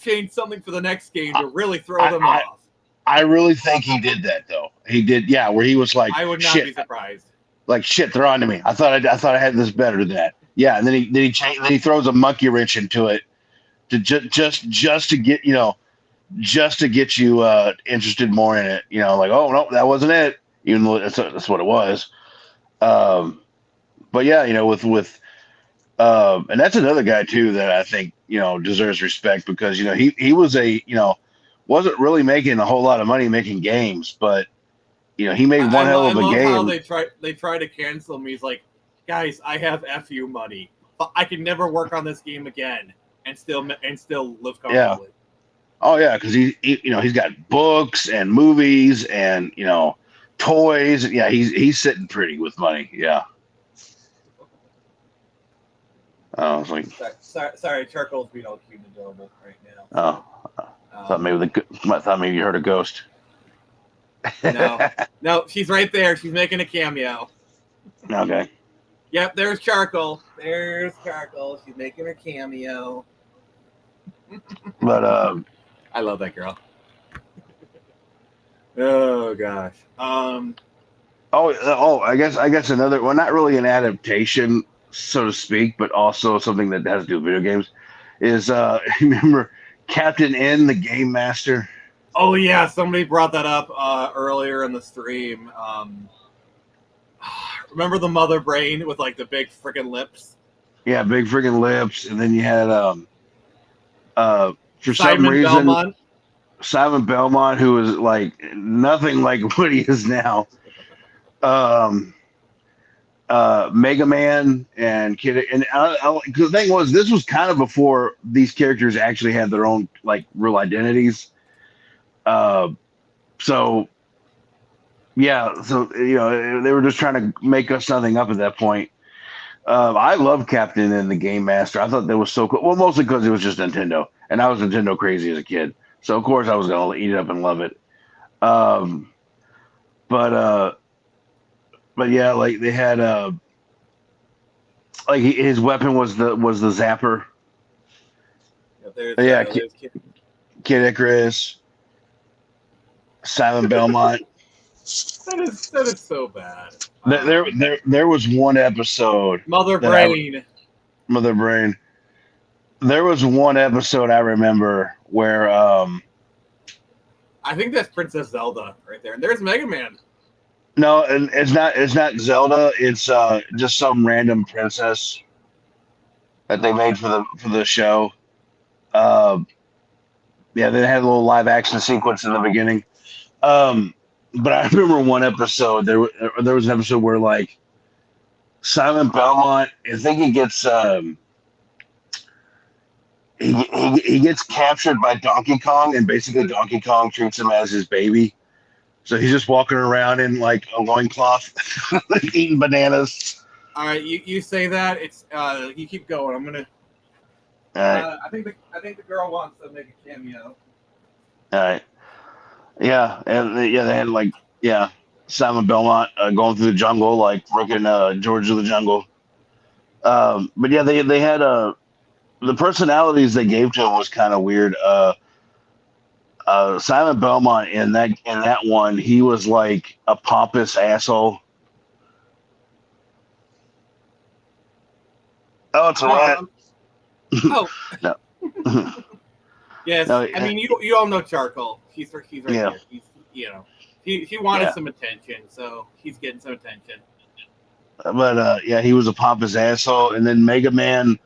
change something for the next game to really throw them off." I really think he did that though. He did, yeah. Where he was like, "I would not be surprised." Like, shit, they're onto me. I thought I had this better than that. Yeah, and then he throws a monkey wrench into it to just to get you interested more in it. Like, oh no, that wasn't it. Even though that's what it was. But yeah, with and that's another guy too that I think deserves respect because he was wasn't really making a whole lot of money making games, but he made one hell of a game. How they try to cancel him. He's like, guys, I have FU money, but I can never work on this game again and still live comfortably. Yeah. Oh yeah, because he's got books and movies and toys. Yeah, he's sitting pretty with money. Yeah. I was like, sorry, Charcoal's being all cute and adorable right now. Thought maybe you heard a ghost. No, she's right there. She's making a cameo. Okay. Yep, there's Charcoal. She's making her cameo. But I love that girl. Oh gosh. I guess another. Well, not really an adaptation, so to speak, but also something that has to do with video games. Is remember Captain N, the Game Master? Oh yeah, somebody brought that up earlier in the stream. Remember the mother brain with like the big freaking lips? Yeah, big freaking lips, and then you had for Simon some reason Belmont. Simon Belmont, who is like nothing like what he is now. Mega Man and Kid, and the thing was, this was kind of before these characters actually had their own like real identities. So they were just trying to make us something up at that point. I love Captain and the Game Master. I thought that was so cool. Well, mostly because it was just Nintendo, and I was Nintendo crazy as a kid. So of course I was gonna eat it up and love it. But yeah, like they had like his weapon was the zapper. Yeah, Kid Icarus. Simon Belmont. That is so bad. There was one episode. Mother Brain. Mother Brain. There was one episode I remember where I think that's Princess Zelda right there. And there's Mega Man. no, and it's not Zelda. It's just some random princess that they made for the show. Yeah, they had a little live action sequence in the beginning. But I remember one episode. There was an episode where like Simon Belmont, I think he gets he gets captured by Donkey Kong, and basically Donkey Kong treats him as his baby. So he's just walking around in like a loincloth, eating bananas. All right, you say that. It's you keep going. I'm gonna. All right. I think the girl wants to make a cameo. All right. Yeah, and they had like Simon Belmont going through the jungle like freaking George of the Jungle. But yeah, they had the personalities they gave to him was kind of weird. Simon Belmont in that one, he was like a pompous asshole. Oh, it's a rat. Oh. No. Yes, No, I mean you all know Charcoal. He's right Yeah. here. He wanted some attention, so he's getting some attention. But he was a pompous asshole. And then Mega Man,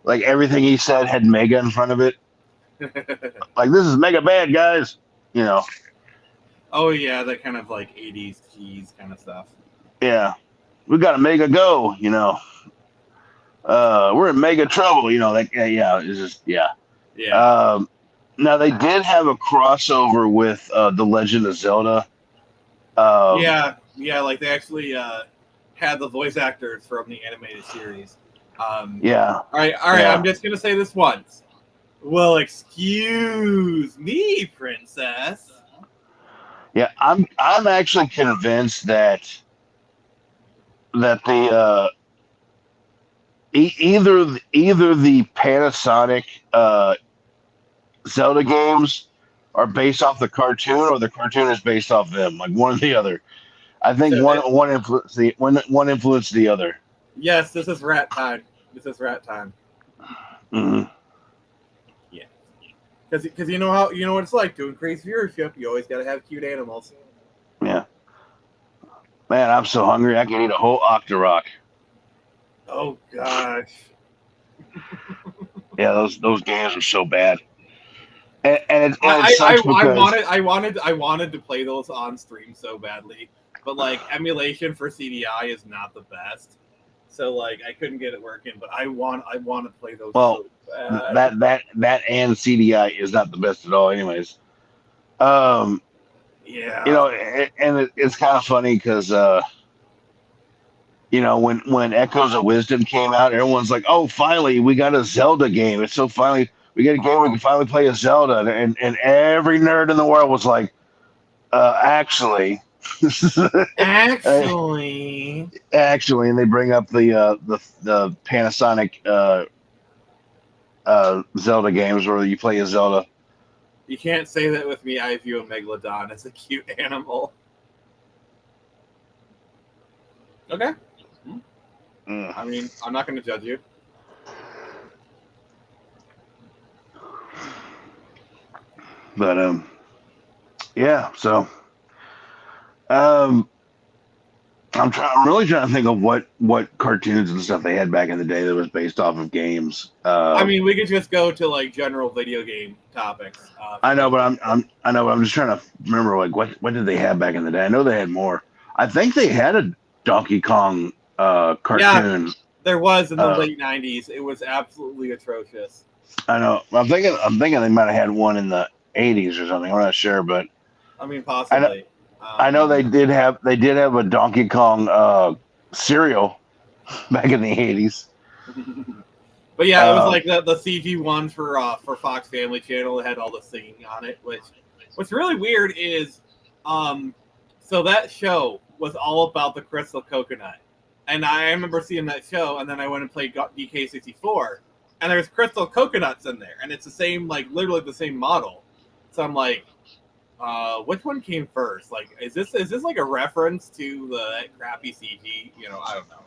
like everything he said had Mega in front of it. Like, this is Mega Bad, guys. You know. Oh yeah, that kind of like 80s keys kind of stuff. Yeah, we got to Mega go. You know. We're in mega trouble. You know. Like it's just yeah. Now they did have a crossover with The Legend of Zelda. Yeah, like they actually had the voice actors from the animated series. Yeah. All right. Yeah. I'm just gonna say this once. Well, excuse me, princess. Yeah, I'm actually convinced that the either the Panasonic Zelda games are based off the cartoon, or the cartoon is based off them. Like one or the other. I think one influenced the other. Yes, this is rat time. Mm-hmm. Yeah, because you know what it's like to increase viewership. You always got to have cute animals. Yeah. Man, I'm so hungry. I can eat a whole Octorok. Oh gosh. Yeah, those games are so bad. And it I sucks because wanted to play those on stream so badly, but like emulation for CDI is not the best. So like I couldn't get it working, but I want to play those. Well, so bad. that and CDI is not the best at all, anyways. Yeah. You know, and it's kind of funny because you know, when Echoes of Wisdom came out, everyone's like, "Oh, finally, we got a Zelda game! It's so finally we get a game we can finally play a Zelda." And every nerd in the world was like, "Actually." Actually, and they bring up the Panasonic Zelda games where you play a Zelda. you can't say that with me. I view a Megalodon as a cute animal. Okay. I mean, I'm not going to judge you. But yeah. So I'm really trying to think of what cartoons and stuff they had back in the day that was based off of games. I mean, we could just go to like general video game topics. I know, but I'm just trying to remember like what did they have back in the day? I know they had more. I think they had a Donkey Kong cartoon. Yeah, there was in the late 90s. It was absolutely atrocious. I know. I'm thinking they might have had one in the 80s or something. I'm not sure, but I mean, possibly. I know they did have a Donkey Kong cereal back in the 80s. But yeah, it was like the CG one for Fox Family Channel. It had all the singing on it. What's really weird is, so that show was all about the Crystal Coconut, and I remember seeing that show, and then I went and played DK64, and there's Crystal Coconuts in there, and it's the same, like literally the same model. So I'm like, which one came first? Like, is this like a reference to the crappy CG? You know, I don't know.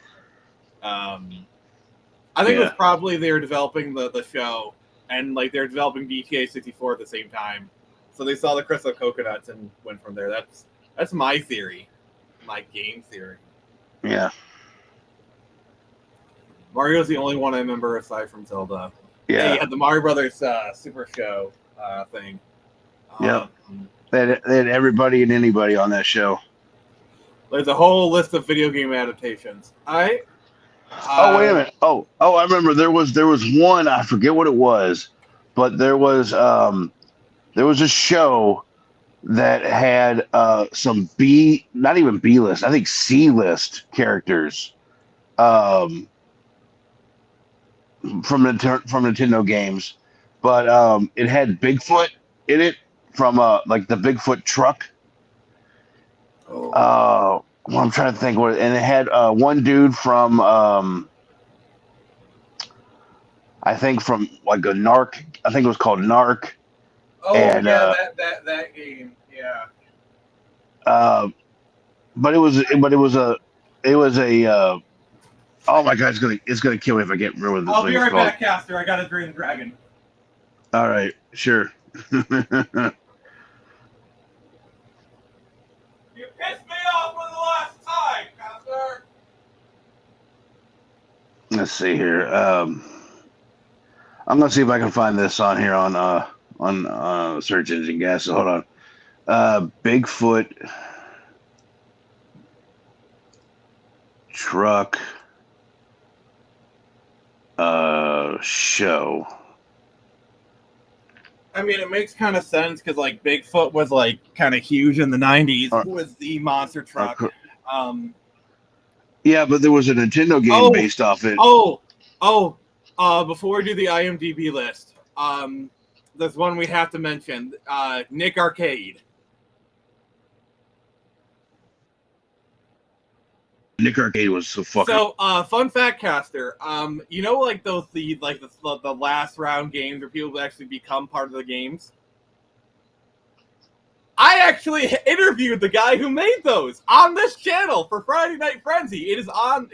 I think it was probably they were developing the show, and like they're developing GTA 64 at the same time. So they saw the Crystal Coconuts and went from there. That's my theory, my game theory. Yeah. Mario's the only one I remember aside from Zelda. Yeah. They had the Mario Brothers Super Show thing. Yep. They had everybody and anybody on that show. There's a whole list of video game adaptations. All right. Oh, wait a minute. Oh, I remember there was one, I forget what it was, but there was a show that had some not even B-list, I think C-list characters from Nintendo games, but it had Bigfoot in it from like the Bigfoot truck. Well, I'm trying to think what, and it had one dude from I think from like a Narc. I think it was called Narc. Oh, and, yeah, that game, yeah. But it was a oh my god, it's gonna kill me if I get rid of this. I'll be right back, Caster. I gotta drain the dragon. All right, sure. You pissed me off for the last time, Caster. Let's see here. I'm gonna see if I can find this on here on search engine gas. So hold on. Bigfoot truck show. I mean, it makes kind of sense because like Bigfoot was like kind of huge in the '90s with the monster truck. Yeah, but there was a Nintendo game based off it. Before we do the IMDb list, there's one we have to mention. Nick Arcade. Nick Arcade was so fucking. So, fun fact, Caster. You know, like the last round games where people actually become part of the games. I actually interviewed the guy who made those on this channel for Friday Night Frenzy. It is on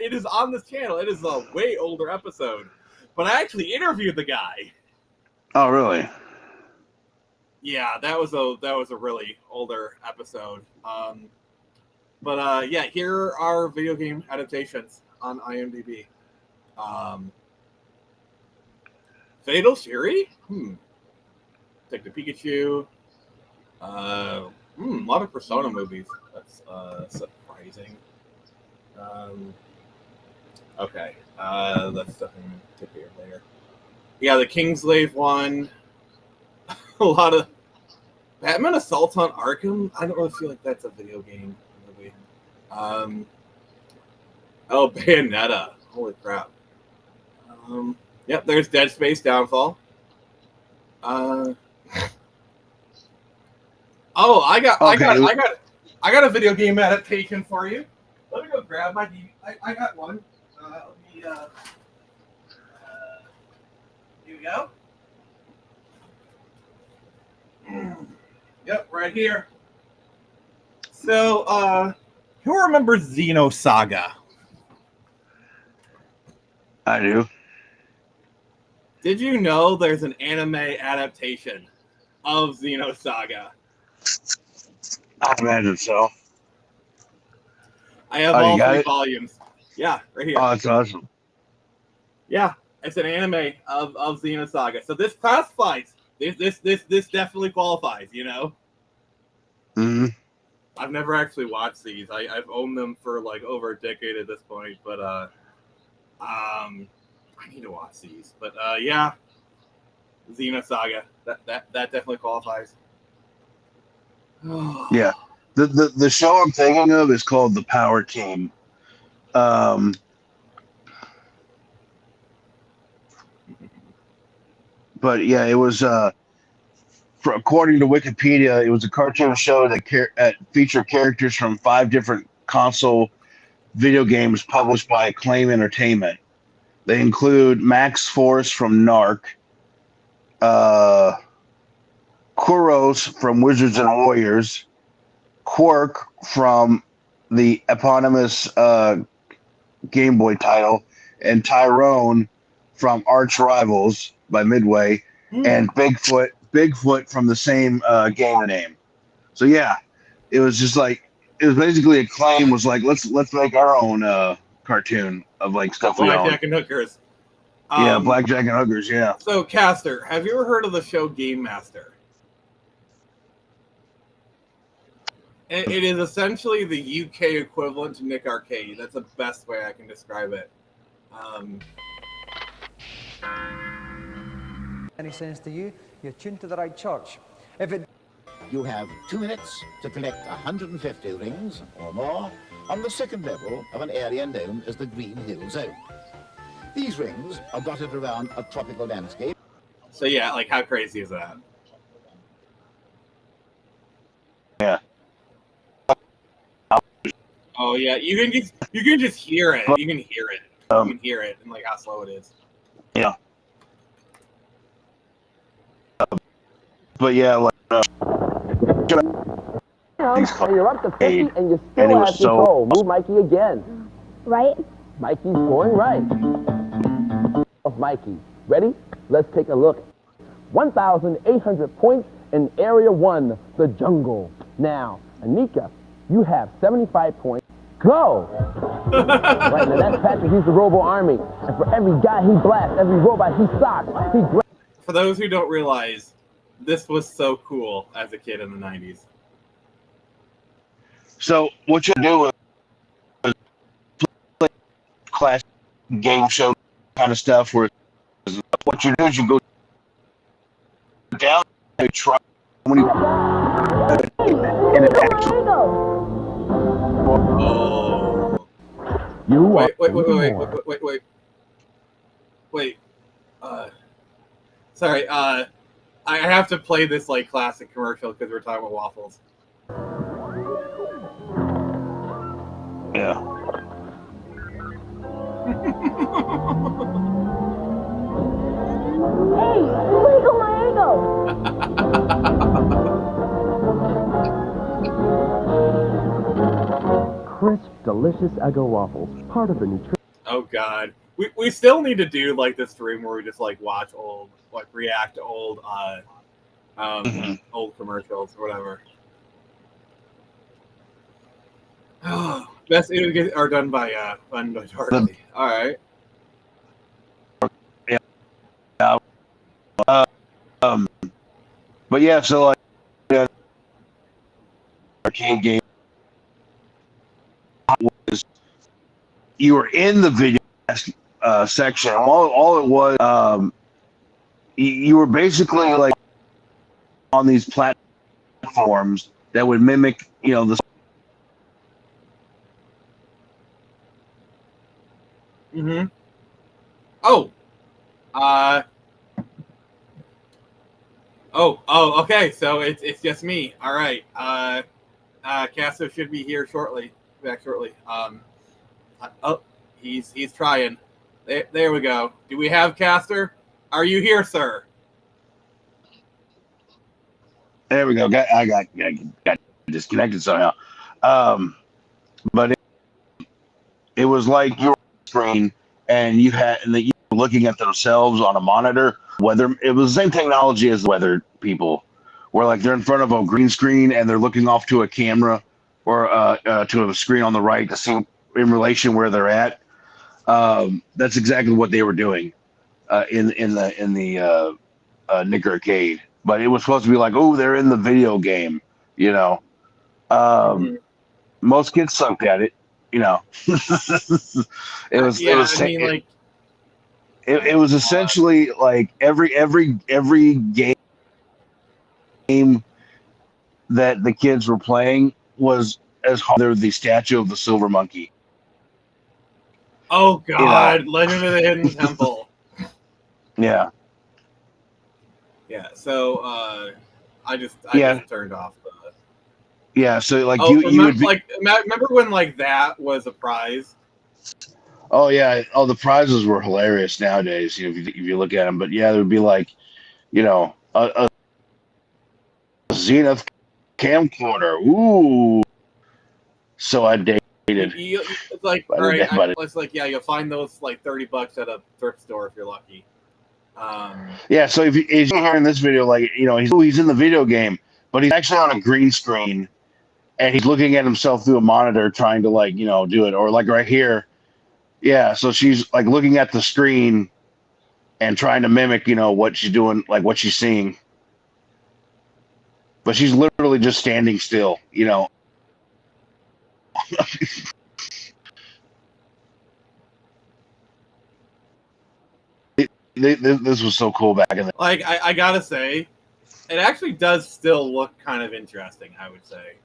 this channel. It is a way older episode, but I actually interviewed the guy. Oh, really? Yeah, that was a really older episode. But yeah, here are video game adaptations on IMDb. Fatal Fury? Take the Pikachu. A lot of Persona movies. That's surprising. Okay. That's stuff I'm going to take care of later. Yeah, the Kingslave one. A lot of Batman Assault on Arkham. I don't really feel like that's a video game movie. Bayonetta. Holy crap. Yep, there's Dead Space Downfall. I got a video game adaptation for you. Let me go grab my DVD. I got one. Here we go. Yep, right here. So, who remembers Xenosaga? I do. Did you know there's an anime adaptation of Xenosaga? I imagine so. I have all 3 volumes. Yeah, right here. Oh, that's awesome. Yeah, it's an anime of Xenosaga. So this classifies. This definitely qualifies, you know? Mm-hmm. I've never actually watched these. I've owned them for like over a decade at this point, but I need to watch these. But yeah, Xenosaga. That definitely qualifies. Yeah. The show I'm thinking of is called The Power Team. But yeah, it was according to Wikipedia, it was a cartoon show that featured characters from 5 different console video games published by Acclaim Entertainment. They include Max Force from Narc, Kuros from Wizards and Warriors, Quark from the eponymous Game Boy title, and Tyrone from Arch Rivals by Midway, and Bigfoot from the same game name. So yeah, it was just like it was basically Acclaim was like let's make our own cartoon of like stuff we own. Blackjack and Hookers. Yeah, Blackjack and Hookers. Yeah. So Caster, have you ever heard of the show Game Master? It is essentially the UK equivalent to Nick Arcade. That's the best way I can describe it. Any sense to you? You're tuned to the right church. If it You have 2 minutes to collect 150 rings or more on the second level of an area known as the Green Hill Zone. These rings are dotted around a tropical landscape. So yeah, like how crazy is that? Yeah. Oh yeah, you can just hear it. You can hear it. You can hear it and like how slow it is. Yeah. But yeah, like you're up to 50 and you still have control. Move Mikey again. Right? Mikey's going right. Of Mikey. Ready? Let's take a look. 1,800 points in Area 1, the jungle. Now, Anika, you have 75 points. Go! Right, now that's Patrick, he's the Robo Army. And for every guy he blasts, every robot he socks, he grabs. For those who don't realize, this was so cool as a kid in the 90s. So what you do is play class game show kind of stuff where what you do is you go down and try when you in an actual Wait. Sorry, I have to play this like classic commercial because we're talking about waffles. Yeah. Hey, wiggle my Crisp, delicious Eggo waffles, part of the nutrition. Oh god, we still need to do like this stream where we just like watch old, like react to old, old commercials or whatever. Best images are done by Dorothy. All right. Yeah. But yeah, so like arcade game was you were in the video section. All it was, you were basically like on these platforms that would mimic, you know, the. Mm-hmm. Oh. Oh, okay. So it's just me. All right. Casso should be here shortly. Back shortly. Oh, he's trying. There we go. Do we have Caster? Are you here, sir? There we go. I got disconnected somehow. But it was like you were on the screen and you were looking at themselves on a monitor. Whether it was the same technology as the weather people, where like they're in front of a green screen and they're looking off to a camera or to a screen on the right to see in relation where they're at. That's exactly what they were doing in the Nick Arcade. But it was supposed to be like, oh, they're in the video game, you know. Most kids sucked at it, you know. It was. Yeah, it was. I mean, like. It was essentially like every game that the kids were playing was as hard. They're the statue of the Silver Monkey. Oh God! You know? Legend of the Hidden Temple. Yeah. Yeah. So I just turned off. Yeah. So like you would be, like remember when like that was a prize. Oh yeah! Oh, the prizes were hilarious nowadays. You know, if you look at them, but yeah, there would be like, you know, a Zenith camcorder. Ooh, so outdated. It's like, all right, it's like, yeah, you'll find those like $30 at a thrift store if you're lucky. Yeah, so if you're hearing this video, like, you know, he's in the video game, but he's actually on a green screen, and he's looking at himself through a monitor trying to, like, you know, do it. Or like right here, yeah, so she's like looking at the screen and trying to mimic, you know, what she's doing, like what she's seeing. But she's literally just standing still, you know. This was so cool back in the like I gotta say, it actually does still look kind of interesting, I would say.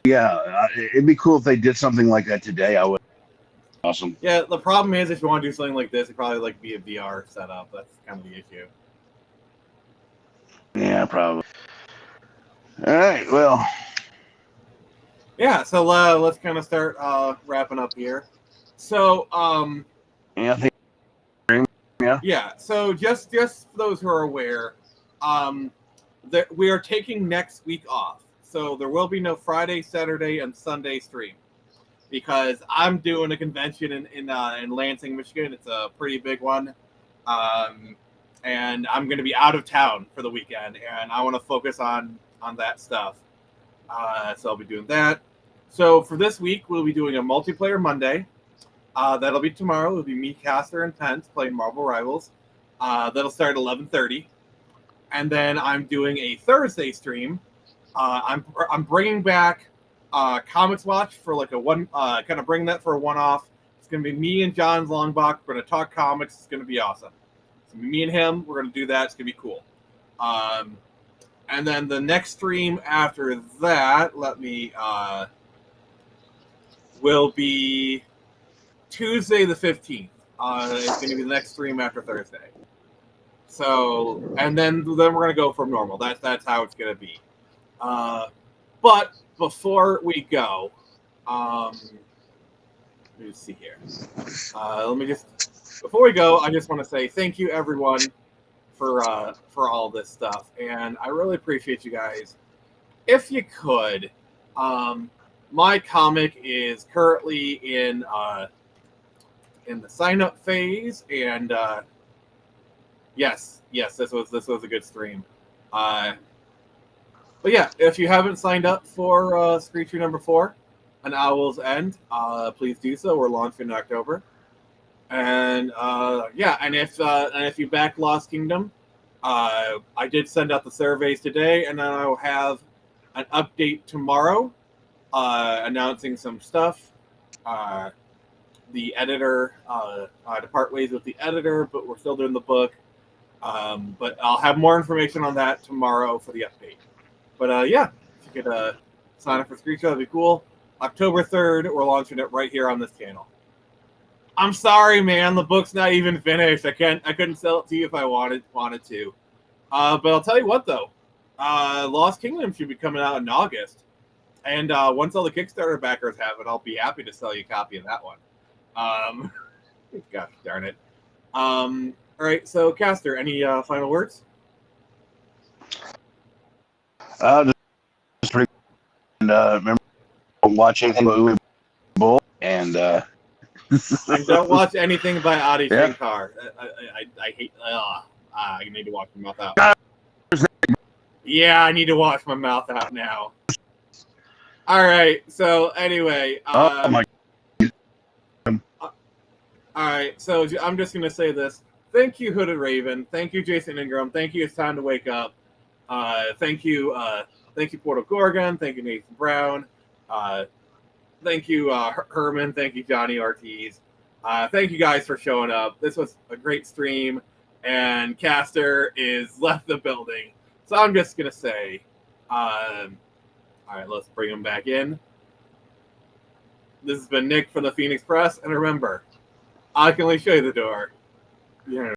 Yeah, it'd be cool if they did something like that today. I would. Awesome. Yeah, the problem is if you want to do something like this, it'd probably like be a VR setup. That's kind of the issue. Yeah, probably. All right, well. Yeah, so let's kind of start wrapping up here. So, yeah, I think, yeah. So just for those who are aware, we are taking next week off. So there will be no Friday, Saturday, and Sunday stream because I'm doing a convention in Lansing, Michigan. It's a pretty big one, and I'm going to be out of town for the weekend, and I want to focus on that stuff. So I'll be doing that. So for this week, we'll be doing a multiplayer Monday. That'll be tomorrow. It'll be me, Caster, and Pence playing Marvel Rivals. That'll start at 11:30. And then I'm doing a Thursday stream. I'm bringing back Comics Watch for like a one, kind of bring that for a one-off. It's going to be me and John Longbach. We're going to talk comics. It's going to be awesome. It's going to be me and him. We're going to do that. It's going to be cool. And then the next stream after that, will be Tuesday the 15th. It's going to be the next stream after Thursday. So, and then we're going to go from normal. That's how it's going to be. But before we go, let me see here. Before we go, I just want to say thank you everyone for all this stuff, and I really appreciate you guys. If you could, my comic is currently in the sign up phase, and yes, this was a good stream. But yeah, if you haven't signed up for Screecher number 4, An Owl's End, please do so. We're launching in October. And yeah, and if you back Lost Kingdom, I did send out the surveys today, and then I will have an update tomorrow, announcing some stuff. The editor, to part ways with the editor, but we're still doing the book. But I'll have more information on that tomorrow for the update. But yeah, if you could sign up for Screecher, that'd be cool. October 3rd, we're launching it right here on this channel. I'm sorry, man. The book's not even finished. I couldn't sell it to you if I wanted to. But I'll tell you what, though. Lost Kingdom should be coming out in August. And once all the Kickstarter backers have it, I'll be happy to sell you a copy of that one. Gosh darn it. All right, so Caster, any final words? Just pretty. And remember, watch anything by Uwe Boll, and and don't watch anything by Adi Shankar. I hate. I need to wash my mouth out. Yeah, I need to wash my mouth out now. All right. So anyway. Oh my. All right. So I'm just gonna say this. Thank you, Hooded Raven. Thank you, Jason Ingram. Thank you, It's Time to Wake Up. Thank you, Portal Gorgon. Thank you, Nathan Brown. Thank you, Herman. Thank you, Johnny Ortiz. Thank you guys for showing up. This was a great stream, and Caster is left the building. So I'm just gonna say, all right, let's bring him back in. This has been Nick from the Phoenix Press, and remember, I can only show you the door. Yeah.